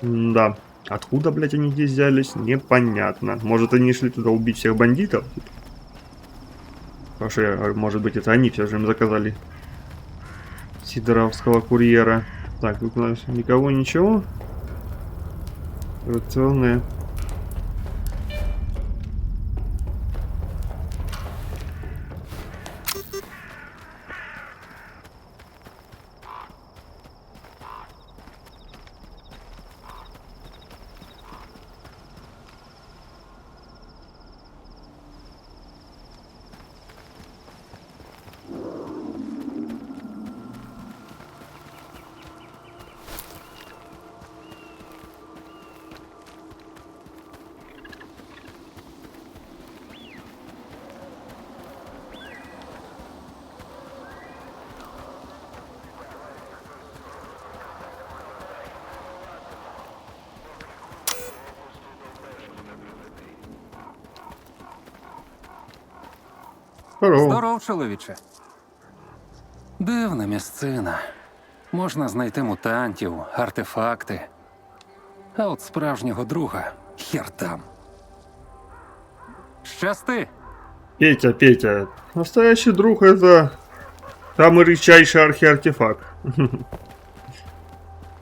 Да. Откуда, блядь, они здесь взялись, непонятно. Может, они шли туда убить всех бандитов? Потому что, может быть, это они все же им заказали сидоровского курьера. Так, тут у нас никого, ничего. Рационные. Здорово. Здоров, чоловіче. Дивна місцина. Можна знайти мутантів, артефакти. А от справжнього друга хер там. Щасти! Петя, Петя, настоящий друг это самый редчайший архиартефакт.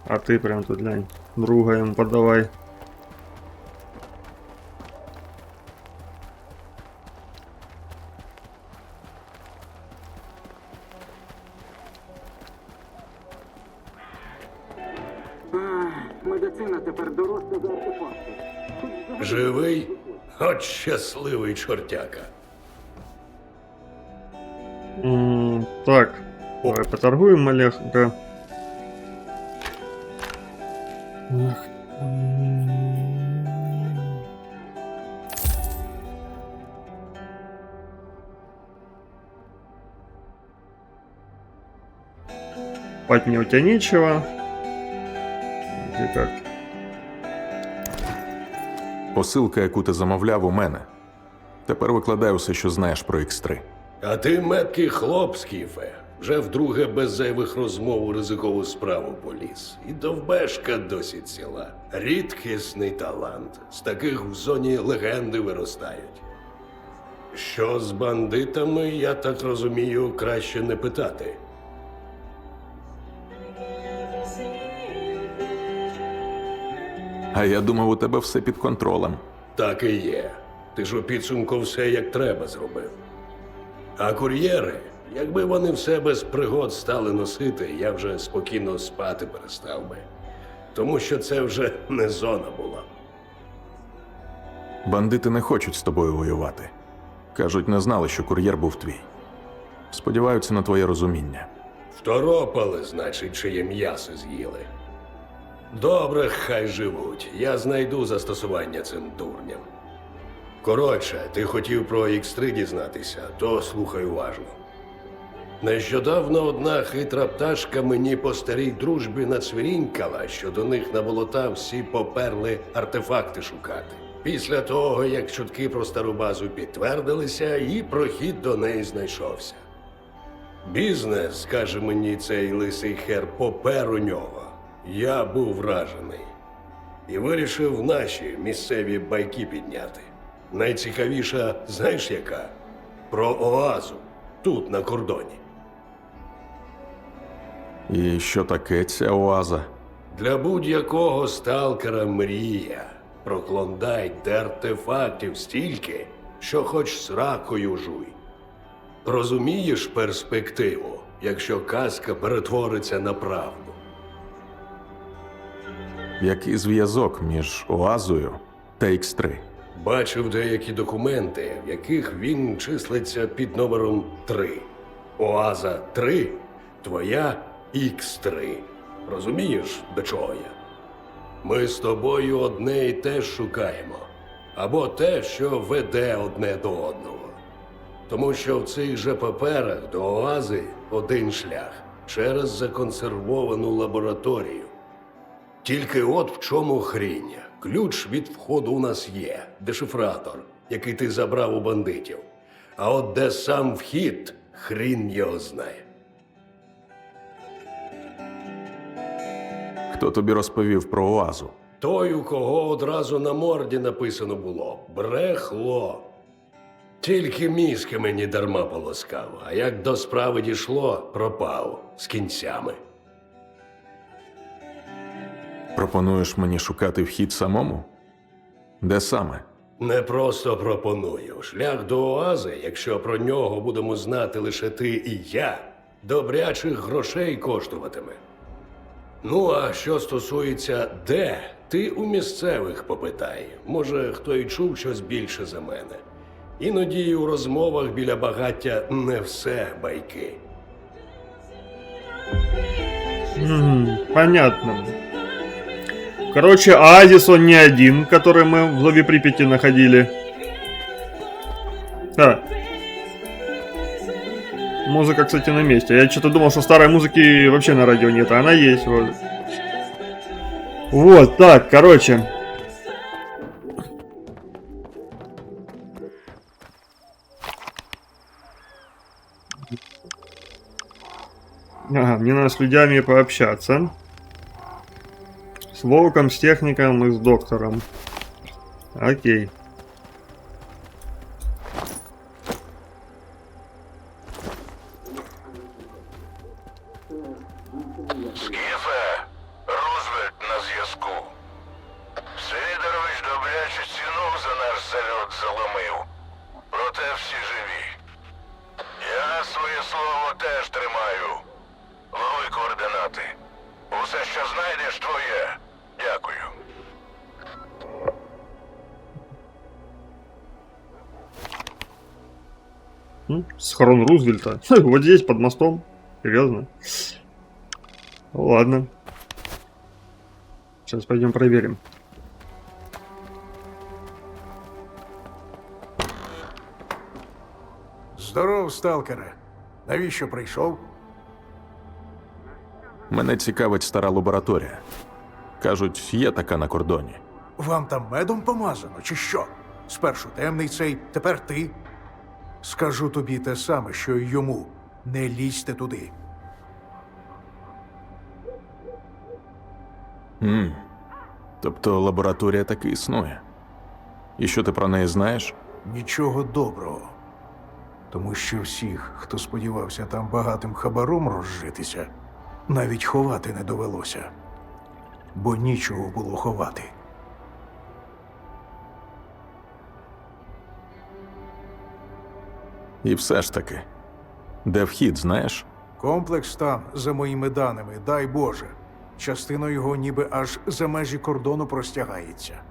А ты прям тут, глянь, друга ему подавай. Медицина тепер доросла за артефакти. Живий? От щасливий чортяка. Так, давай поторгуем маленько. Спать мне у тебя нечего. Где как? Посилка, яку ти замовляв, у мене. Тепер викладай усе, що знаєш про X3. А ти меткий хлоп, Скіфе. Вже вдруге без зайвих розмов у ризикову справу поліз. І довбешка досі ціла. Рідкісний талант. З таких в зоні легенди виростають. Що з бандитами, я так розумію, краще не питати. А я думав, у тебе все під контролем. Так і є. Ти ж у підсумку все як треба зробив. А кур'єри, якби вони все без пригод стали носити, я вже спокійно спати перестав би. Тому що це вже не зона була. Бандити не хочуть з тобою воювати. Кажуть, не знали, що кур'єр був твій. Сподіваються на твоє розуміння. Второпали, значить, чиє м'ясо з'їли. Добре, хай живуть. Я знайду застосування цим дурням. Коротше, ти хотів про X3 дізнатися, то слухай уважно. Нещодавно одна хитра пташка мені по старій дружбі нацвірінькала, що до них на болота всі поперли артефакти шукати. Після того, як чутки про стару базу підтвердилися, і прохід до неї знайшовся. Бізнес, каже мені цей лисий хер, попер у нього. Я був вражений. І вирішив наші місцеві байки підняти. Найцікавіша, знаєш яка? Про оазу. Тут, на кордоні. І що таке ця оаза? Для будь-якого сталкера мрія про клондайк де артефактів стільки, що хоч сракою жуй. Розумієш перспективу, якщо казка перетвориться на правду? Який зв'язок між Оазою та X3? Бачив деякі документи, в яких він числиться під номером 3. Оаза 3 – твоя X3. Розумієш, до чого я? Ми з тобою одне і те ж шукаємо. Або те, що веде одне до одного. Тому що в цих же паперах до Оази один шлях – через законсервовану лабораторію. Тільки от в чому хрінь. Ключ від входу у нас є – дешифратор, який ти забрав у бандитів. А от де сам вхід – хрін його знає. Хто тобі розповів про Оазу? Той, у кого одразу на морді написано було – брехло. Тільки мізки мені дарма полоскав, а як до справи дійшло – пропав з кінцями. Пропонуєш мені шукати вхід самому? Де саме? Не просто пропоную. Шлях до Оази, якщо про нього будемо знати лише ти і я, добрячих грошей коштуватиме. Ну, а що стосується де, ти у місцевих попитай. Може, хто й чув щось більше за мене. Іноді у розмовах біля багаття не все байки. Понятно. Короче, оазис он не один, который мы в главе Припяти находили. Да. Музыка, кстати, на месте. Я что-то думал, что старой музыки вообще на радио нет, а она есть. Вот так, короче. Ага, мне надо с людьми пообщаться. С Волком, с техником и с доктором. Окей. Скіфе, Рузвельт на зв'язку. Сидорович добрячу ціну за наш зальот заломив. Проте всі живі. Я своє слово теж тримаю. Лови координати. Усе, що знайдеш, твоє. Дякую. Схорон Рузвельта. Вот здесь, под мостом. Серьезно? Ну, ладно. Сейчас пойдем проверим. Здоров, сталкере. Навіщо прийшов? Мене цікавить стара лабораторія. Кажуть, є така на кордоні. Вам там медом помазано, чи що? Спершу темний цей, тепер ти. Скажу тобі те саме, що й йому. Не лізьте туди. Тобто лабораторія таки існує. І що ти про неї знаєш? Нічого доброго. Тому що всіх, хто сподівався там багатим хабаром розжитися, навіть ховати не довелося. Бо нічого було ховати. І все ж таки. Де вхід, знаєш? Комплекс там, за моїми даними, дай Боже. Частина його ніби аж за межі кордону простягається.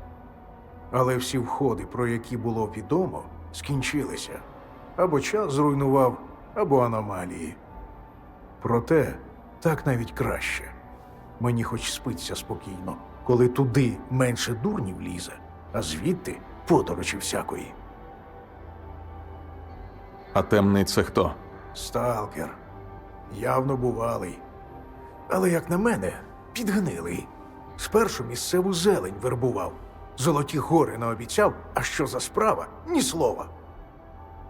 Але всі входи, про які було відомо, скінчилися. Або час зруйнував, або аномалії. Проте, так навіть краще. Мені хоч спиться спокійно, коли туди менше дурнів лізе, а звідти подорожі всякої. А темний це хто? Сталкер. Явно бувалий. Але, як на мене, підгнилий. Спершу місцеву зелень вербував. Золоті гори наобіцяв, а що за справа – ні слова.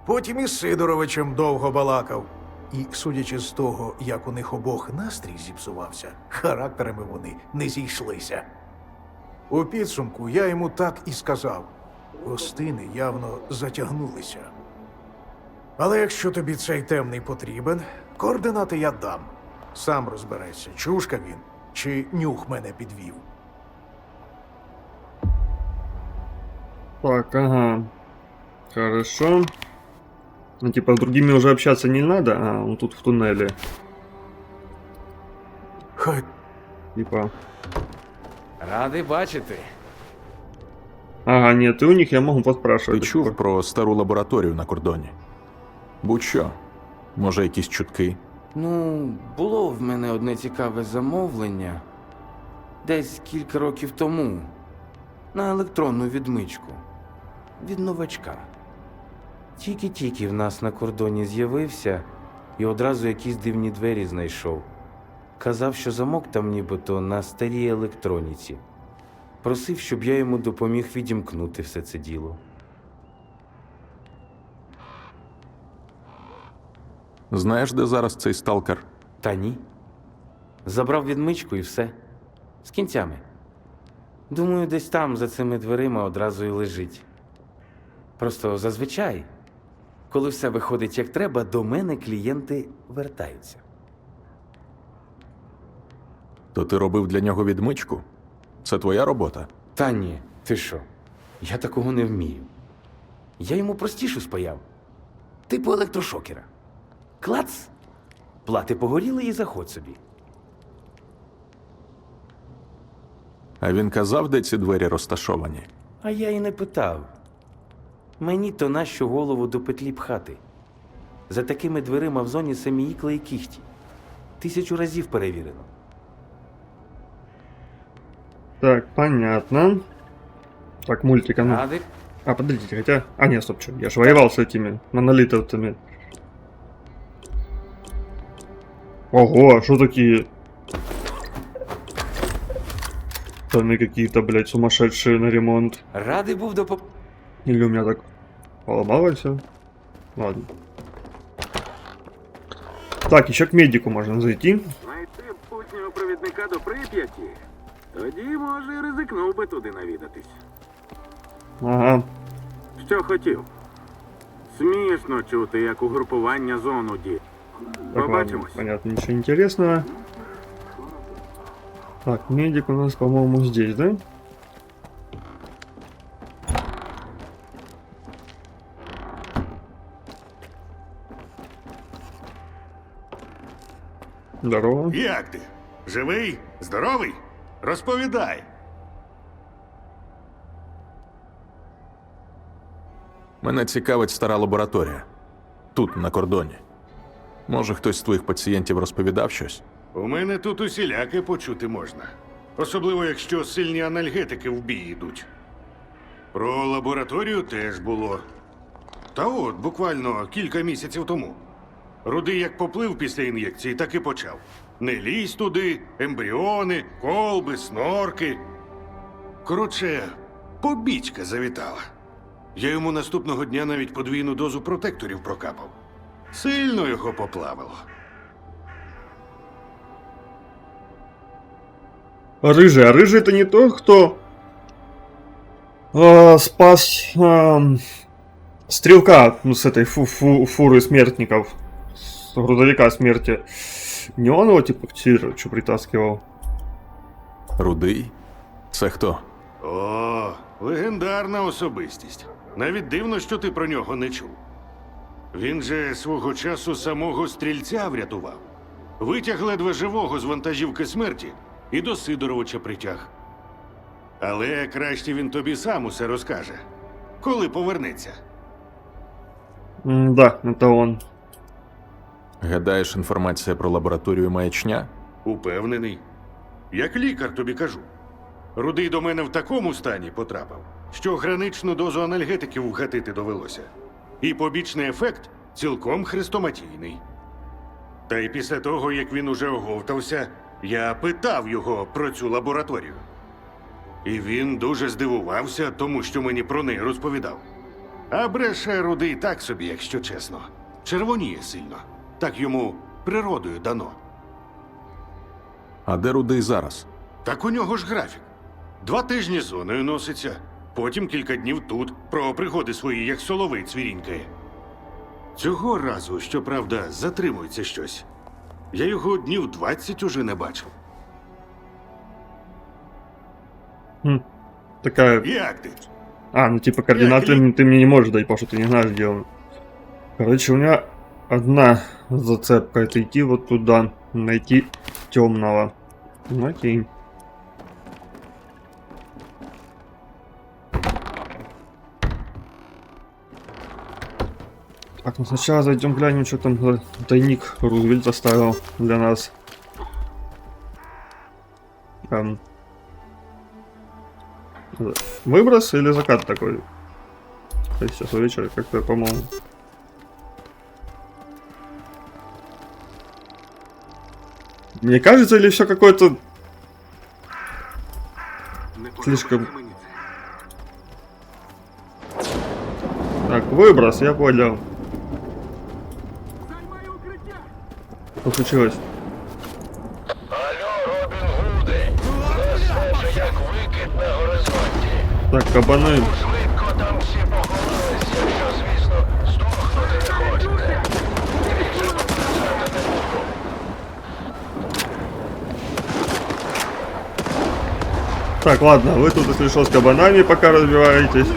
Потім із Сидоровичем довго балакав. І, судячи з того, як у них обох настрій зіпсувався, характерами вони не зійшлися. У підсумку я йому так і сказав. Гостини явно затягнулися. Але якщо тобі цей темний потрібен, координати я дам. Сам розберешся, чушка він Чи нюх мене підвів? Так, ага. Хорошо. Ну, типа, с другими уже общаться не надо? А, он тут в туннеле. Хай Типа. Радий бачити. Ага, нет, и у них я могу поспрашивать. Ти чув про стару лабораторію на кордоні? Будь-що. Може, якісь чутки? Ну, було в мене одне цікаве замовлення десь кілька років тому на електронну відмичку від новачка. Тільки-тільки в нас на кордоні з'явився і одразу якісь дивні двері знайшов. Казав, що замок там нібито на старій електроніці. Просив, щоб я йому допоміг відімкнути все це діло. Знаєш, де зараз цей сталкер? Та ні. Забрав відмичку і все. З кінцями. Думаю, десь там, за цими дверима, одразу і лежить. Просто зазвичай, коли все виходить як треба, до мене клієнти вертаються. То ти робив для нього відмичку? Це твоя робота? Та ні, ти що? Я такого не вмію. Я йому простішу спаяв. Типу електрошокера. Клац! Плати погоріли і заходь собі. А він казав, де ці двері розташовані? А я і не питав. Мені то нащо голову до петлі пхати. За такими дверима в зоні самі ікла і кіхті. 1000 разів перевірено. Так, понятно. Так, мультика. Ну. Радик? А, подождите, хотя... А, нет, стоп, что? Я же воевал с этими монолитовцами. Ого, а что такие? Штаны какие-то, блядь, сумасшедшие на ремонт. Радий був Или у меня так поломалось все? Ладно. Так, еще к медику можно зайти. Знайти путнього провідника до Прип'яті. Тоді, може, і ризикнув би туди навідатись. Ага. Що хотів? Смішно чути, як угрупування зону діє. Так, ладно, Побачимось. понятно, ничего интересного. Так, медик у нас, по-моему, здесь, да? Здорово. Як ти? Живий? Здоровий? Розповідай. Мене цікавить стара лабораторія. Тут, на кордоні. Може, хтось з твоїх пацієнтів розповідав щось? У мене тут усіляке почути можна. Особливо, якщо сильні анальгетики в бій йдуть. Про лабораторію теж було. Та от, буквально кілька місяців тому. Рудий як поплив після ін'єкції, так і почав. Не лізь туди, ембріони, колби, снорки. Коротше, побічка завітала. Я йому наступного дня навіть подвійну дозу протекторів прокапав. Сильно його поплавило. Рыжий. А рыжий это не тот, кто спас стрелка, ну, с этой фуры смертников, с грузовика смерти. Не он его типа что притаскивал? Рудий? Це хто? О, легендарна особистість. Навіть дивно, що ти про нього не чув. Він же свого часу самого стрільця врятував. Витяг ледве живого з вантажівки смерті і до Сидоровича притяг. Але краще він тобі сам усе розкаже, коли повернеться. Да, это он. Гадаєш, інформація про лабораторію маячня? Упевнений. Як лікар тобі кажу. Рудий до мене в такому стані потрапив, що граничну дозу анальгетиків вгатити довелося. І побічний ефект цілком хрестоматійний. Та й після того, як він уже оговтався, я питав його про цю лабораторію. І він дуже здивувався тому, що мені про неї розповідав. А бреше Рудий так собі, якщо чесно. Червоніє сильно. Так йому природою дано. А де Рудий зараз? Так у нього ж графік. 2 тижні зоною носиться, потім кілька днів тут, про пригоди свої, як соловей цвірінькає. Цього разу, щоправда, затримується щось. Я його днів 20 уже не бачив. Такая... Як ти? А, ну типа координаты ты мне не можешь дать, потому что ты не знаешь, где он. Короче, у меня одна зацепка — это идти вот туда, найти темного. Ну, окей. Так, ну сначала зайдем глянем, что там за тайник Рузвельт оставил для нас. Выброс или закат такой? Сейчас вечер, как-то, по-моему. Мне кажется, или все какое-то слишком... Так, выброс, я понял. Что случилось? Алло, Робін Гуди. Нас наче як викид на горизонті. Так, кабани. Швидко там всі поховались, якщо, звісно, здохнути не хочете. Більше показати не буду. Так, ладно, вы тут, если что, с кабанами пока разбиваетесь.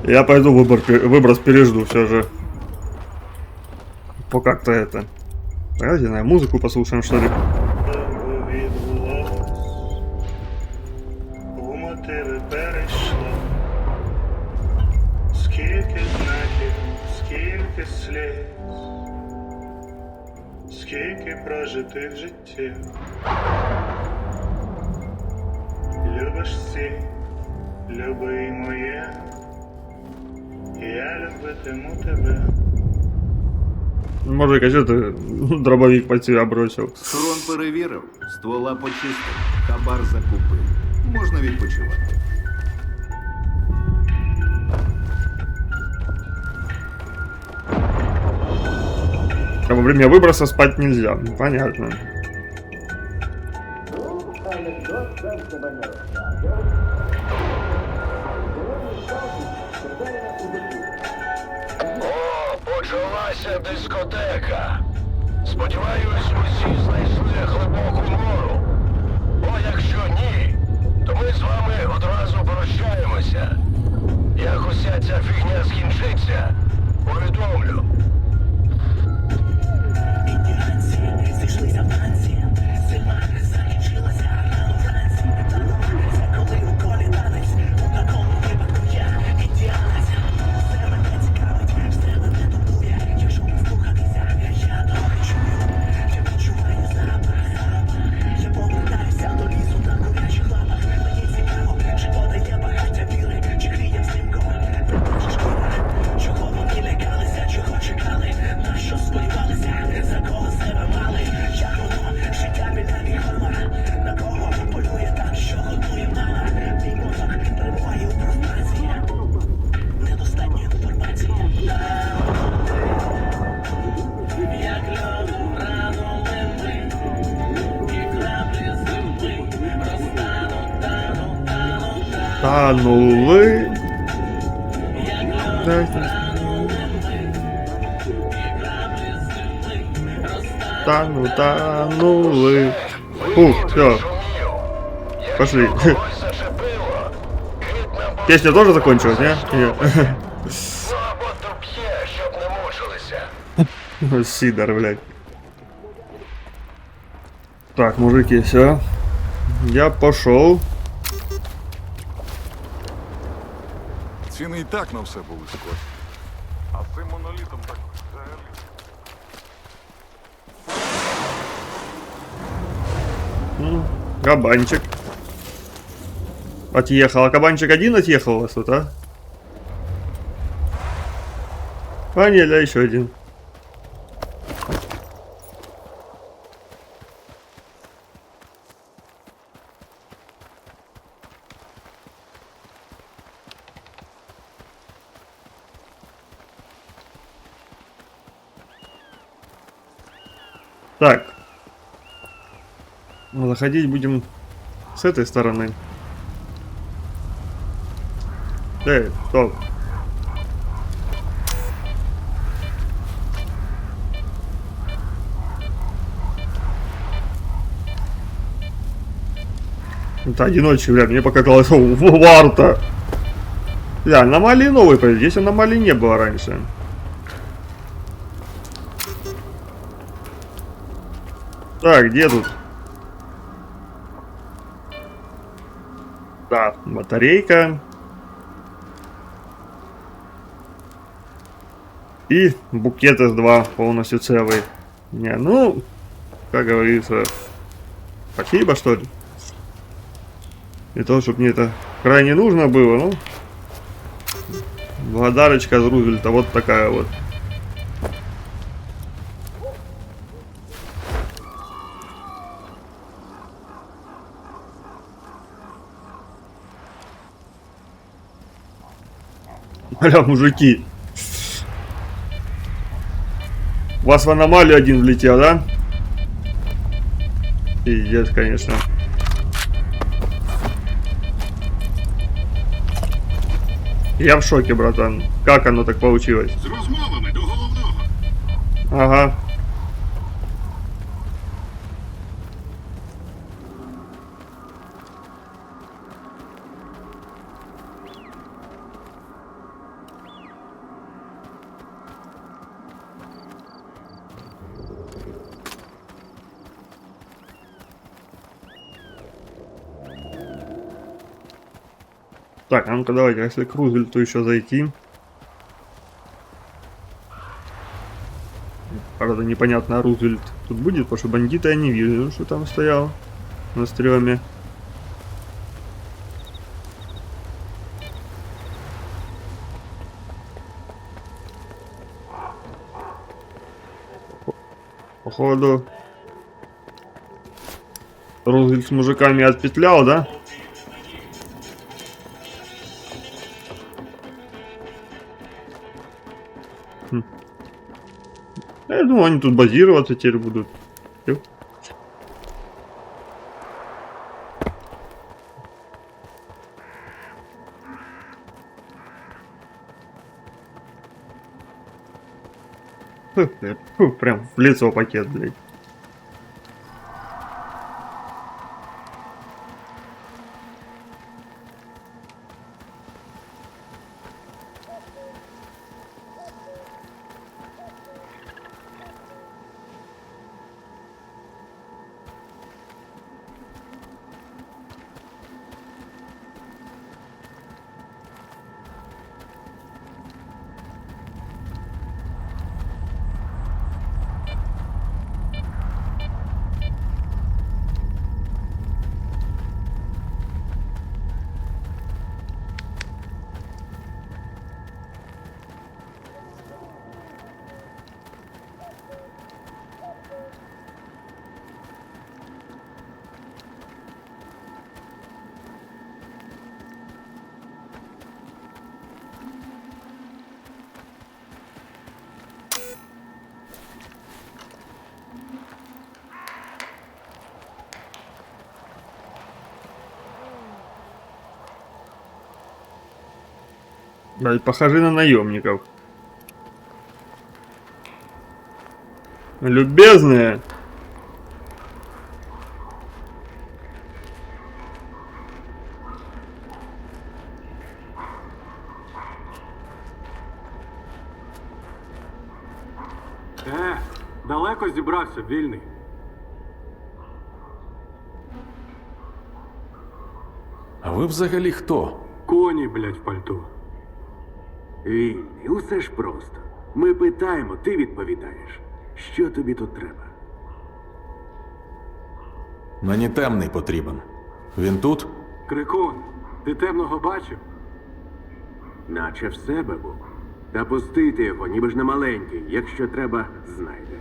Я пойду выброс пережду все же. По как-то это. Давайте, наверное, музыку послушаем, что ли. У мотиви перейшло. Скільки знаків, скільки сліз, скільки прожитих життів. Любиш всі, люби й моє, я любитиму тебе. Мужик, а что ты дробовик под себя бросил? Схрон перевірив, ствола почистив, хабар закупив. Можна відпочивати. А во время выброса спать нельзя. Понятно. О, почалася дискотека. Сподіваюсь, усі знайшли глибоку нору. Бо якщо ні, то ми з вами одразу прощаємося. Як уся ця фігня скінчиться, повідомлю. Танули. Танули. Все. Пошли. Песня тоже закончилась, не? Сидор, блядь. Так, мужики, все. Я пошел. Ціни і так на все були складні. А з цим монолітом так взагалі. Кабанчик. Отъехал. А кабанчик один отъехал у вас тут, а? Поняли, а еще один. Так. Заходить будем с этой стороны. Стоп. Это одиночный, бля, мне показалось, варта. Бля, аномалии новые появились, здесь аномалий не было раньше. Так, где тут? Да, батарейка. И букет S2 полностью целый. Не, ну, как говорится, спасибо, что ли. И то, чтобы мне это крайне нужно было, ну. Благодарочка от Рузвельта вот такая вот. Бля, мужики. У вас в аномалию один влетел, да? Пиздец, конечно. Я в шоке, братан. Как оно так получилось? З розмовами до головного. Ага. Так, а ну-ка давайте, если к Рузвельту еще зайти. Правда, непонятно, Рузвельт тут будет, потому что бандита я не вижу, что там стоял на стреме. Походу, Рузвельт с мужиками отпетлял, да? Я думаю, они тут базироваться теперь будут. Фу, прям в лицо пакет, блядь. Да, похожи на наемников. Любезные. Далеко зібрався, вільний. А ви взагалі хто? Коні, блядь, в пальто. Вільний, усе ж просто. Ми питаємо, ти відповідаєш. Що тобі тут треба? Мені темний потрібен. Він тут? Крикун, ти темного бачив? Наче в себе був. Та пустити його, ніби ж не маленький. Якщо треба, знайде.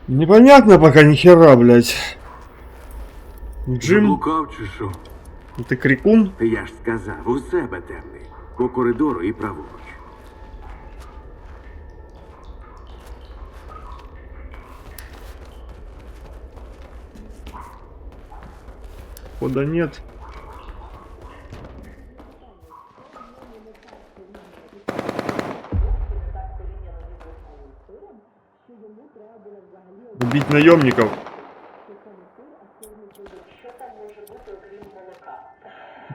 Непонятно пока ни хера, блядь. Джим, Заблукав чи що? ты крикун? Я ж сказав, у себе темний. По коридору і праворуч. Хода нет. Убить наемников.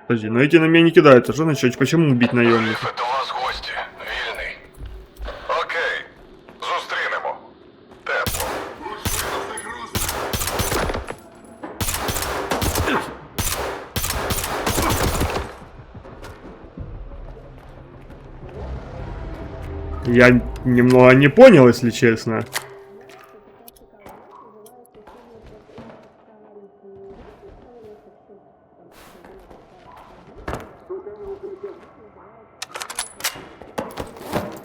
Подожди, но эти на меня не кидаются. Что значит, почему убить наемников? До вас гості. Вільний. Окей. Зустрінемо. Тепло. Я немного не понял, если честно.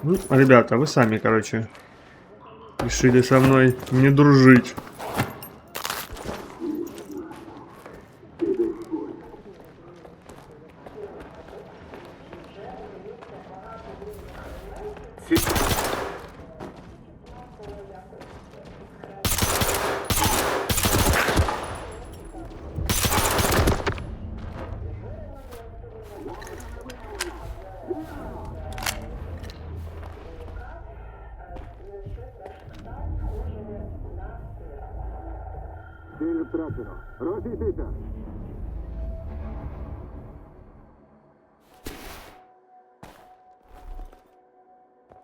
Ну, ребята, вы сами, короче, решили со мной не дружить. Ціль втрачено. Розійтися.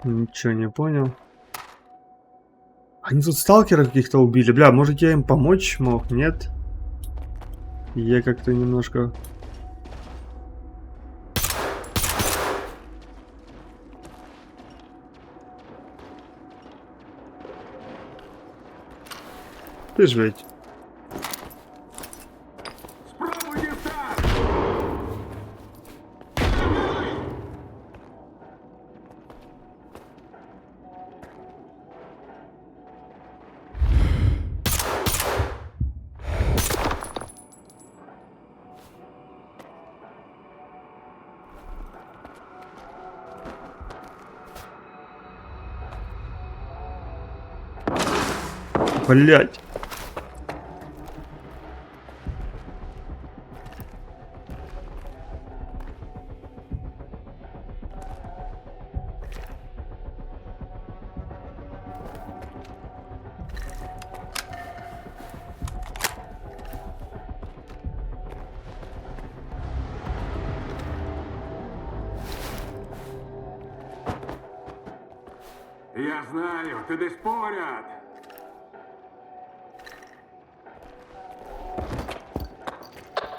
Ничего не понял. Они тут сталкеров каких-то убили. Бля, может я им помочь мог? Нет? Я как-то немножко... Ты ж ведь... Блять. Я знаю, ти десь поряд.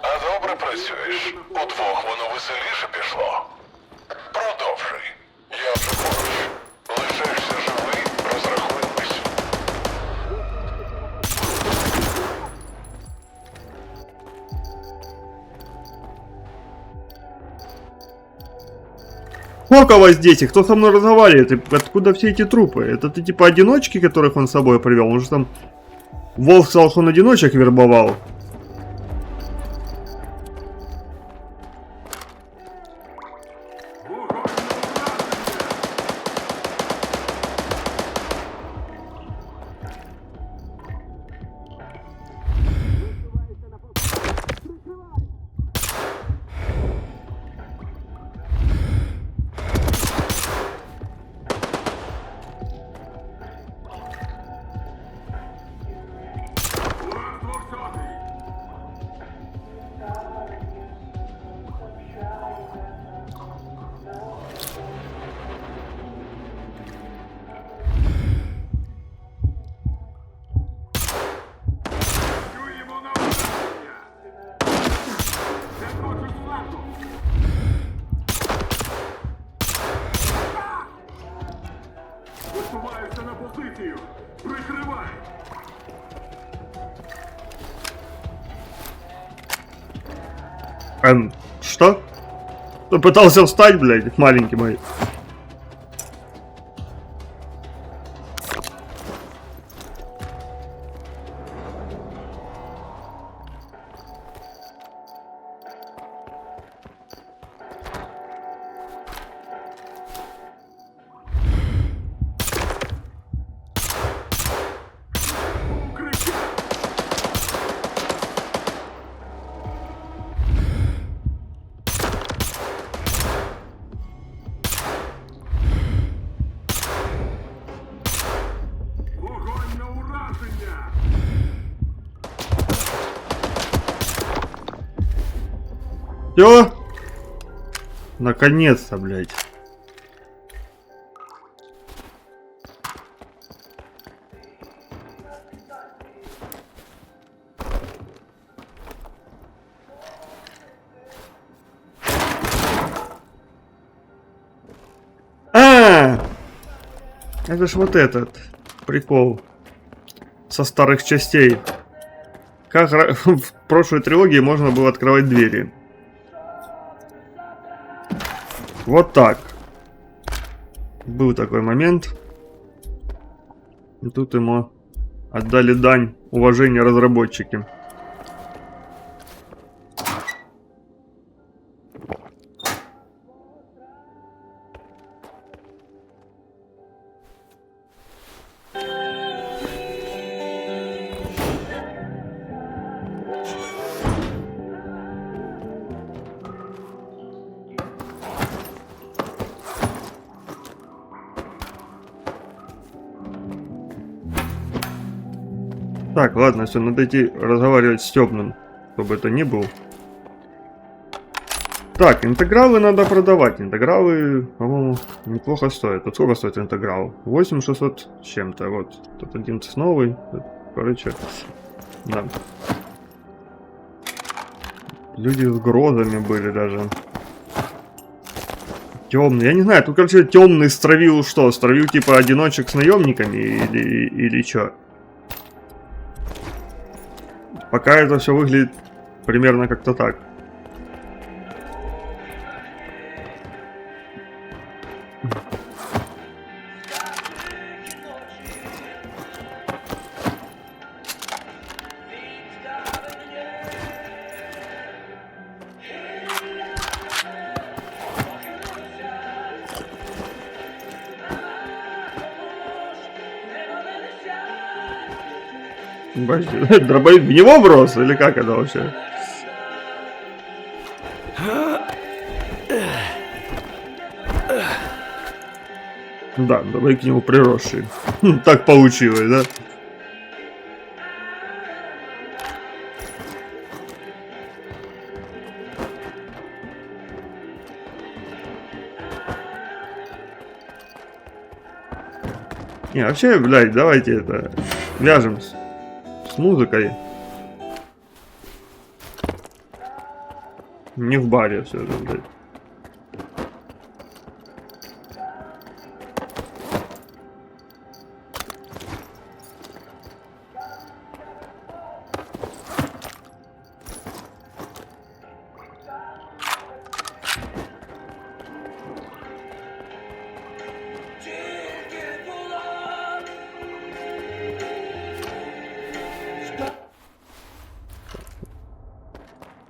А добре працюєш. Удвох воно веселіше пішло. Продовжуй. Я вже поруч. Лишаєшся живий, розрахуємось. Сколько вас здесь? И кто со мной разговаривает? И откуда все эти трупы? Это ты типа одиночки, которых он с собой привел? Может там... Волк сказал, что он одиночек вербовал? Висуваюся на позицію. Прикривай. Что? Пытался встать, блядь, маленький мой. Все. Наконец-то, блядь. Это ж вот этот прикол со старых частей. Как в прошлой трилогии можно было открывать двери. Вот так. Был такой момент. И тут ему отдали дань уважения разработчики. Так, ладно, все, надо идти разговаривать с Темным, чтобы это ни был. Так, интегралы надо продавать. Интегралы, по-моему, неплохо стоят. Тут сколько стоит интеграл? 8600 с чем-то. Вот, тут 11 новый. Короче, да. Люди с грозами были даже. Темный. Я не знаю, тут, короче, Темный стравил что? Стравил типа одиночек с наемниками или что? Пока это все выглядит примерно как-то так. Дробовик в него брос? Или как это вообще? Да, дробовик к нему приросший. Так получилось, да? Не, вообще, блядь, давайте это вяжем с музыкой. Не в баре все это, блядь.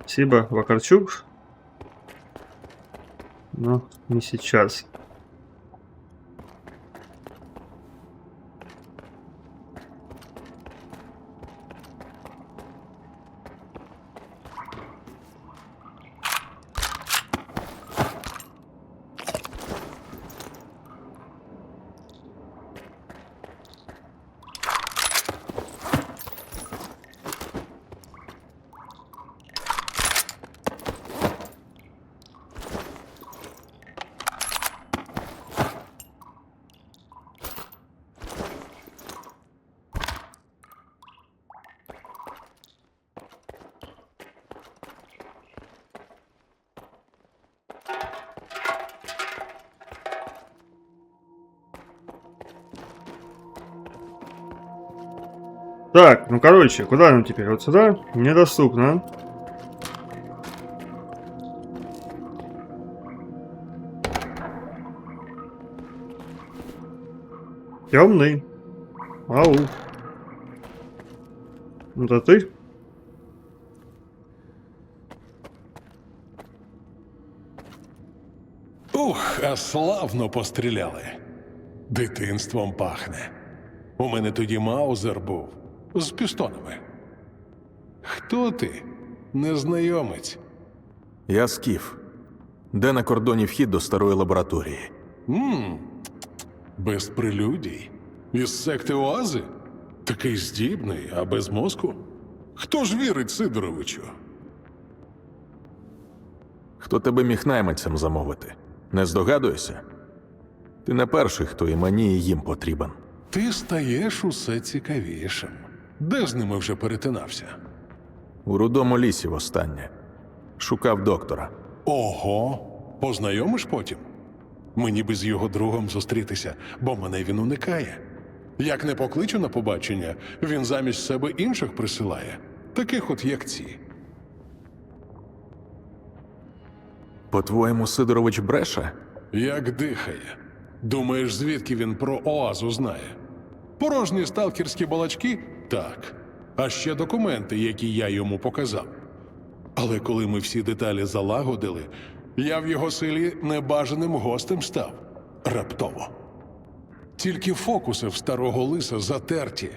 Спасибо, Вакарчук. Но не сейчас. Так, ну короче, куда нам теперь? Вот сюда? Недоступно. Темный. Ау. Это ты? Ух, а славно постріляли. Дитинством пахне. У мене тоді маузер був. З пістонами. Хто ти? Незнайомець. Я Скіф. Де на кордоні вхід до старої лабораторії? Без прелюдій. Із секти Оази? Такий здібний, а без мозку? Хто ж вірить Сидоровичу? Хто тебе міг найманцям замовити? Не здогадуєшся? Ти не перший, хто і мені, і їм потрібен. Ти стаєш усе цікавішим. Де з ними вже перетинався? У рудому лісі востаннє. Шукав доктора. Ого, познайомиш потім? Мені би з його другом зустрітися, бо мене він уникає. Як не покличу на побачення, він замість себе інших присилає. Таких от, як ці. По-твоєму, Сидорович бреше? Як дихає. Думаєш, звідки він про Оазу знає? Порожні сталкерські балачки? Так. А ще документи, які я йому показав. Але коли ми всі деталі залагодили, я в його силі небажаним гостем став. Раптово. Тільки фокуси в старого лиса затерті,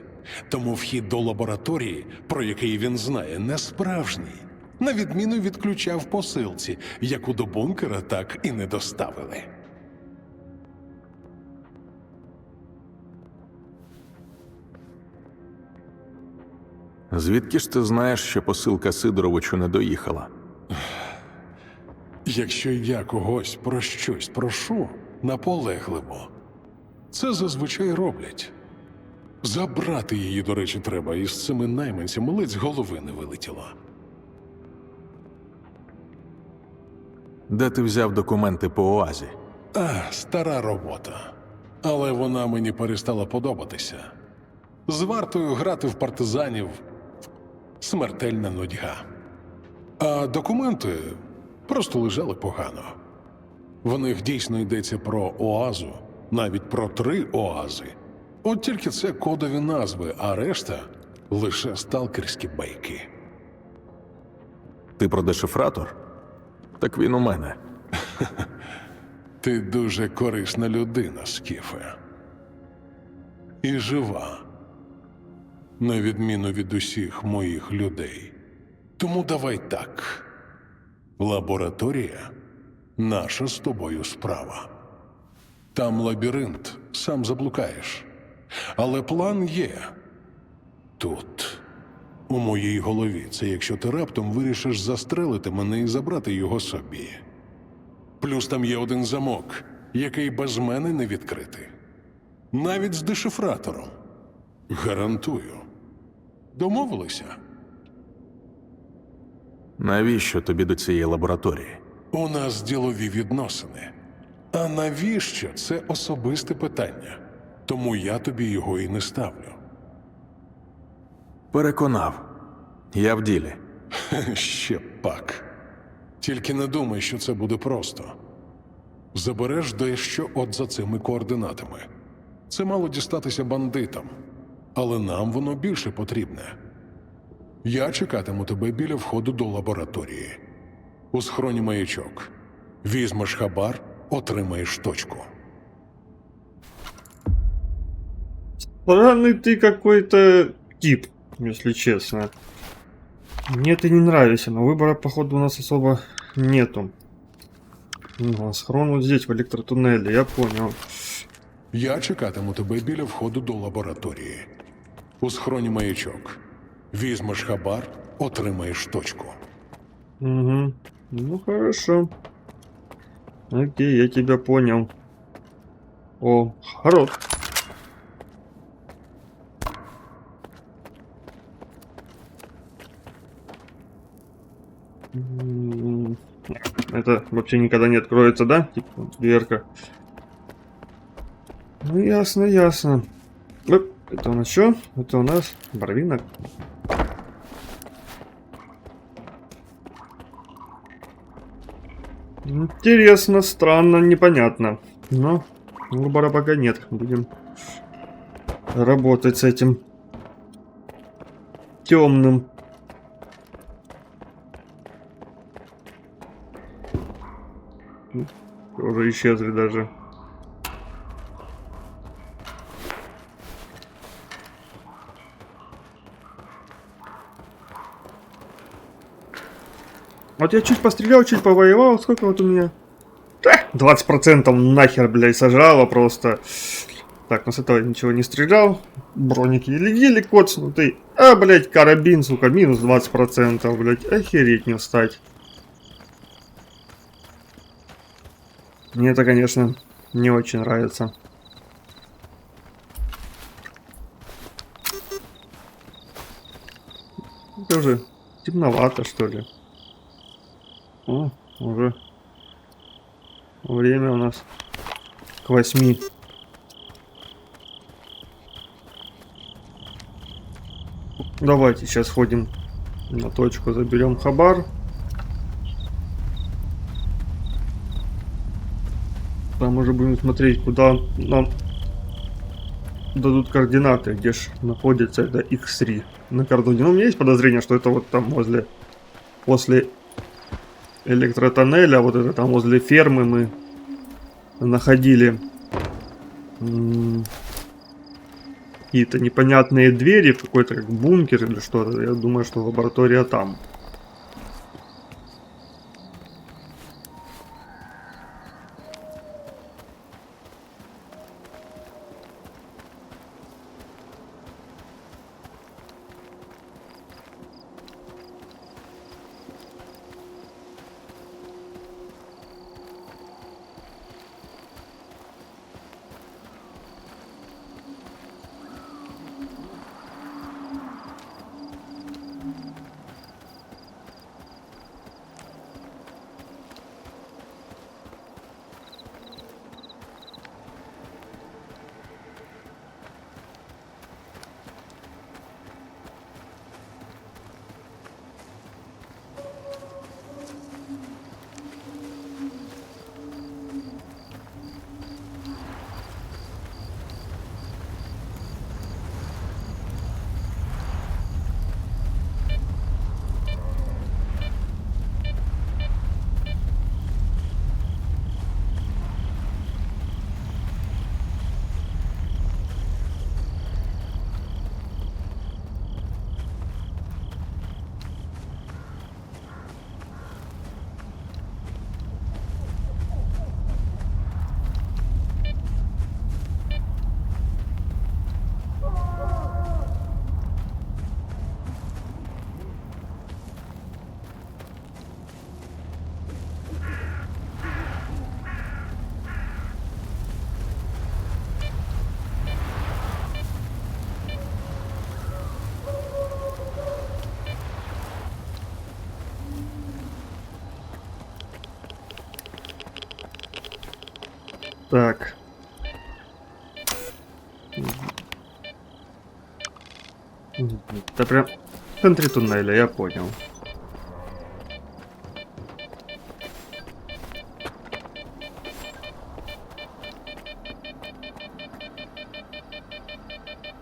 тому вхід до лабораторії, про який він знає, не справжній. На відміну від ключа в посилці, яку до бункера так і не доставили. Звідки ж ти знаєш, що посилка Сидоровичу не доїхала? Якщо я когось про щось прошу, наполегливо. Це зазвичай роблять. Забрати її, до речі, треба, і з цими найманцями ледь з голови не вилетіло. Де ти взяв документи по Оазі? Стара робота. Але вона мені перестала подобатися. З вартою грати в партизанів – смертельна нудьга. А документи просто лежали погано. В них дійсно йдеться про Оазу, навіть про 3 Оази. От тільки це кодові назви, а решта – лише сталкерські байки. Ти про дешифратор? Так він у мене. Ти дуже корисна людина, Скіфе. І жива. На відміну від усіх моїх людей. Тому давай так. Лабораторія – наша з тобою справа. Там лабіринт, сам заблукаєш. Але план є. Тут. У моїй голові. Це якщо ти раптом вирішиш застрелити мене і забрати його собі. Плюс там є один замок, який без мене не відкрити. Навіть з дешифратором. Гарантую. Домовилися? Навіщо тобі до цієї лабораторії? У нас ділові відносини. А навіщо – це особисте питання. Тому я тобі його і не ставлю. Переконав. Я в ділі. Ще пак. Тільки не думай, що це буде просто. Забереш дещо от за цими координатами. Це мало дістатися бандитам. Але нам воно більше потрібне. Я чекатиму тебе біля входу до лабораторії. У схроні маячок. Візьмеш хабар, отримаєш точку. Странный ты какой-то тип, если честно. Мне ты не нравишься, но выбора, походу, у нас особо нету. Ну, схрон вот здесь, в электротуннеле, я понял. Я чекатиму тебе біля входу до лабораторії. У схроні маячок. Візьмеш хабар, отримаєш точку. Угу. Ну, хорошо. Окей, я тебя понял. О, хорош. Это вообще никогда не откроется, да? Типа дверка. Ну, ясно, ясно. Оп, это у нас что? Это у нас барвинок. Интересно, странно, непонятно. Но выбора пока нет. Будем работать с этим темным. Уже исчезли даже. Вот я чуть пострелял, чуть повоевал. Сколько вот у меня? 20% нахер, блядь, сожрало просто. Так, ну с этого ничего не стрелял. Броники еле-еле коцнутый. А, блядь, карабин, сука, минус 20%, блядь. Охереть не встать. Мне это, конечно, не очень нравится. Это уже темновато, что ли. О, уже время у нас к 8. Давайте сейчас сходим на точку, заберем хабар. Там уже будем смотреть, куда нам дадут координаты, где ж находится это X3 на кордоне. Ну, у меня есть подозрение, что это вот там после электротоннеля, вот это там возле фермы мы находили какие-то непонятные двери в какой-то как бункер или что-то. Я думаю, что лаборатория там. Так. Это прям в центре туннеля, я понял.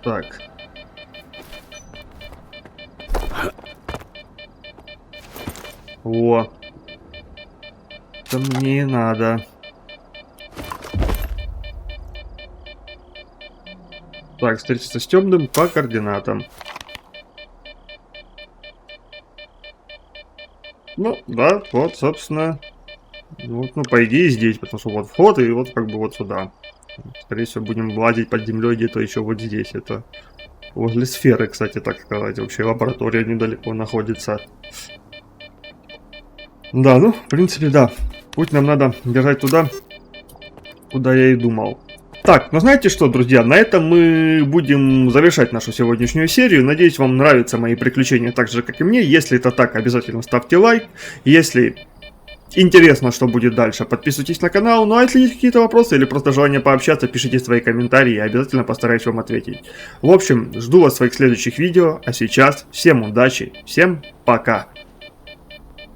Так. О. Это мне и надо. Так, встретиться с темным по координатам. Ну, да, вот, собственно. Вот, ну, по идее, здесь, потому что вот вход, и вот как бы вот сюда. Скорее всего, будем лазить под землей где-то еще вот здесь. Это возле сферы, кстати, так сказать. Вообще лаборатория недалеко находится. Да, ну, в принципе, да. Путь нам надо держать туда, куда я и думал. Так, ну знаете что, друзья, на этом мы будем завершать нашу сегодняшнюю серию. Надеюсь, вам нравятся мои приключения так же, как и мне. Если это так, обязательно ставьте лайк. Если интересно, что будет дальше, подписывайтесь на канал. Ну а если есть какие-то вопросы или просто желание пообщаться, пишите свои комментарии, я обязательно постараюсь вам ответить. В общем, жду вас в своих следующих видео. А сейчас всем удачи, всем пока.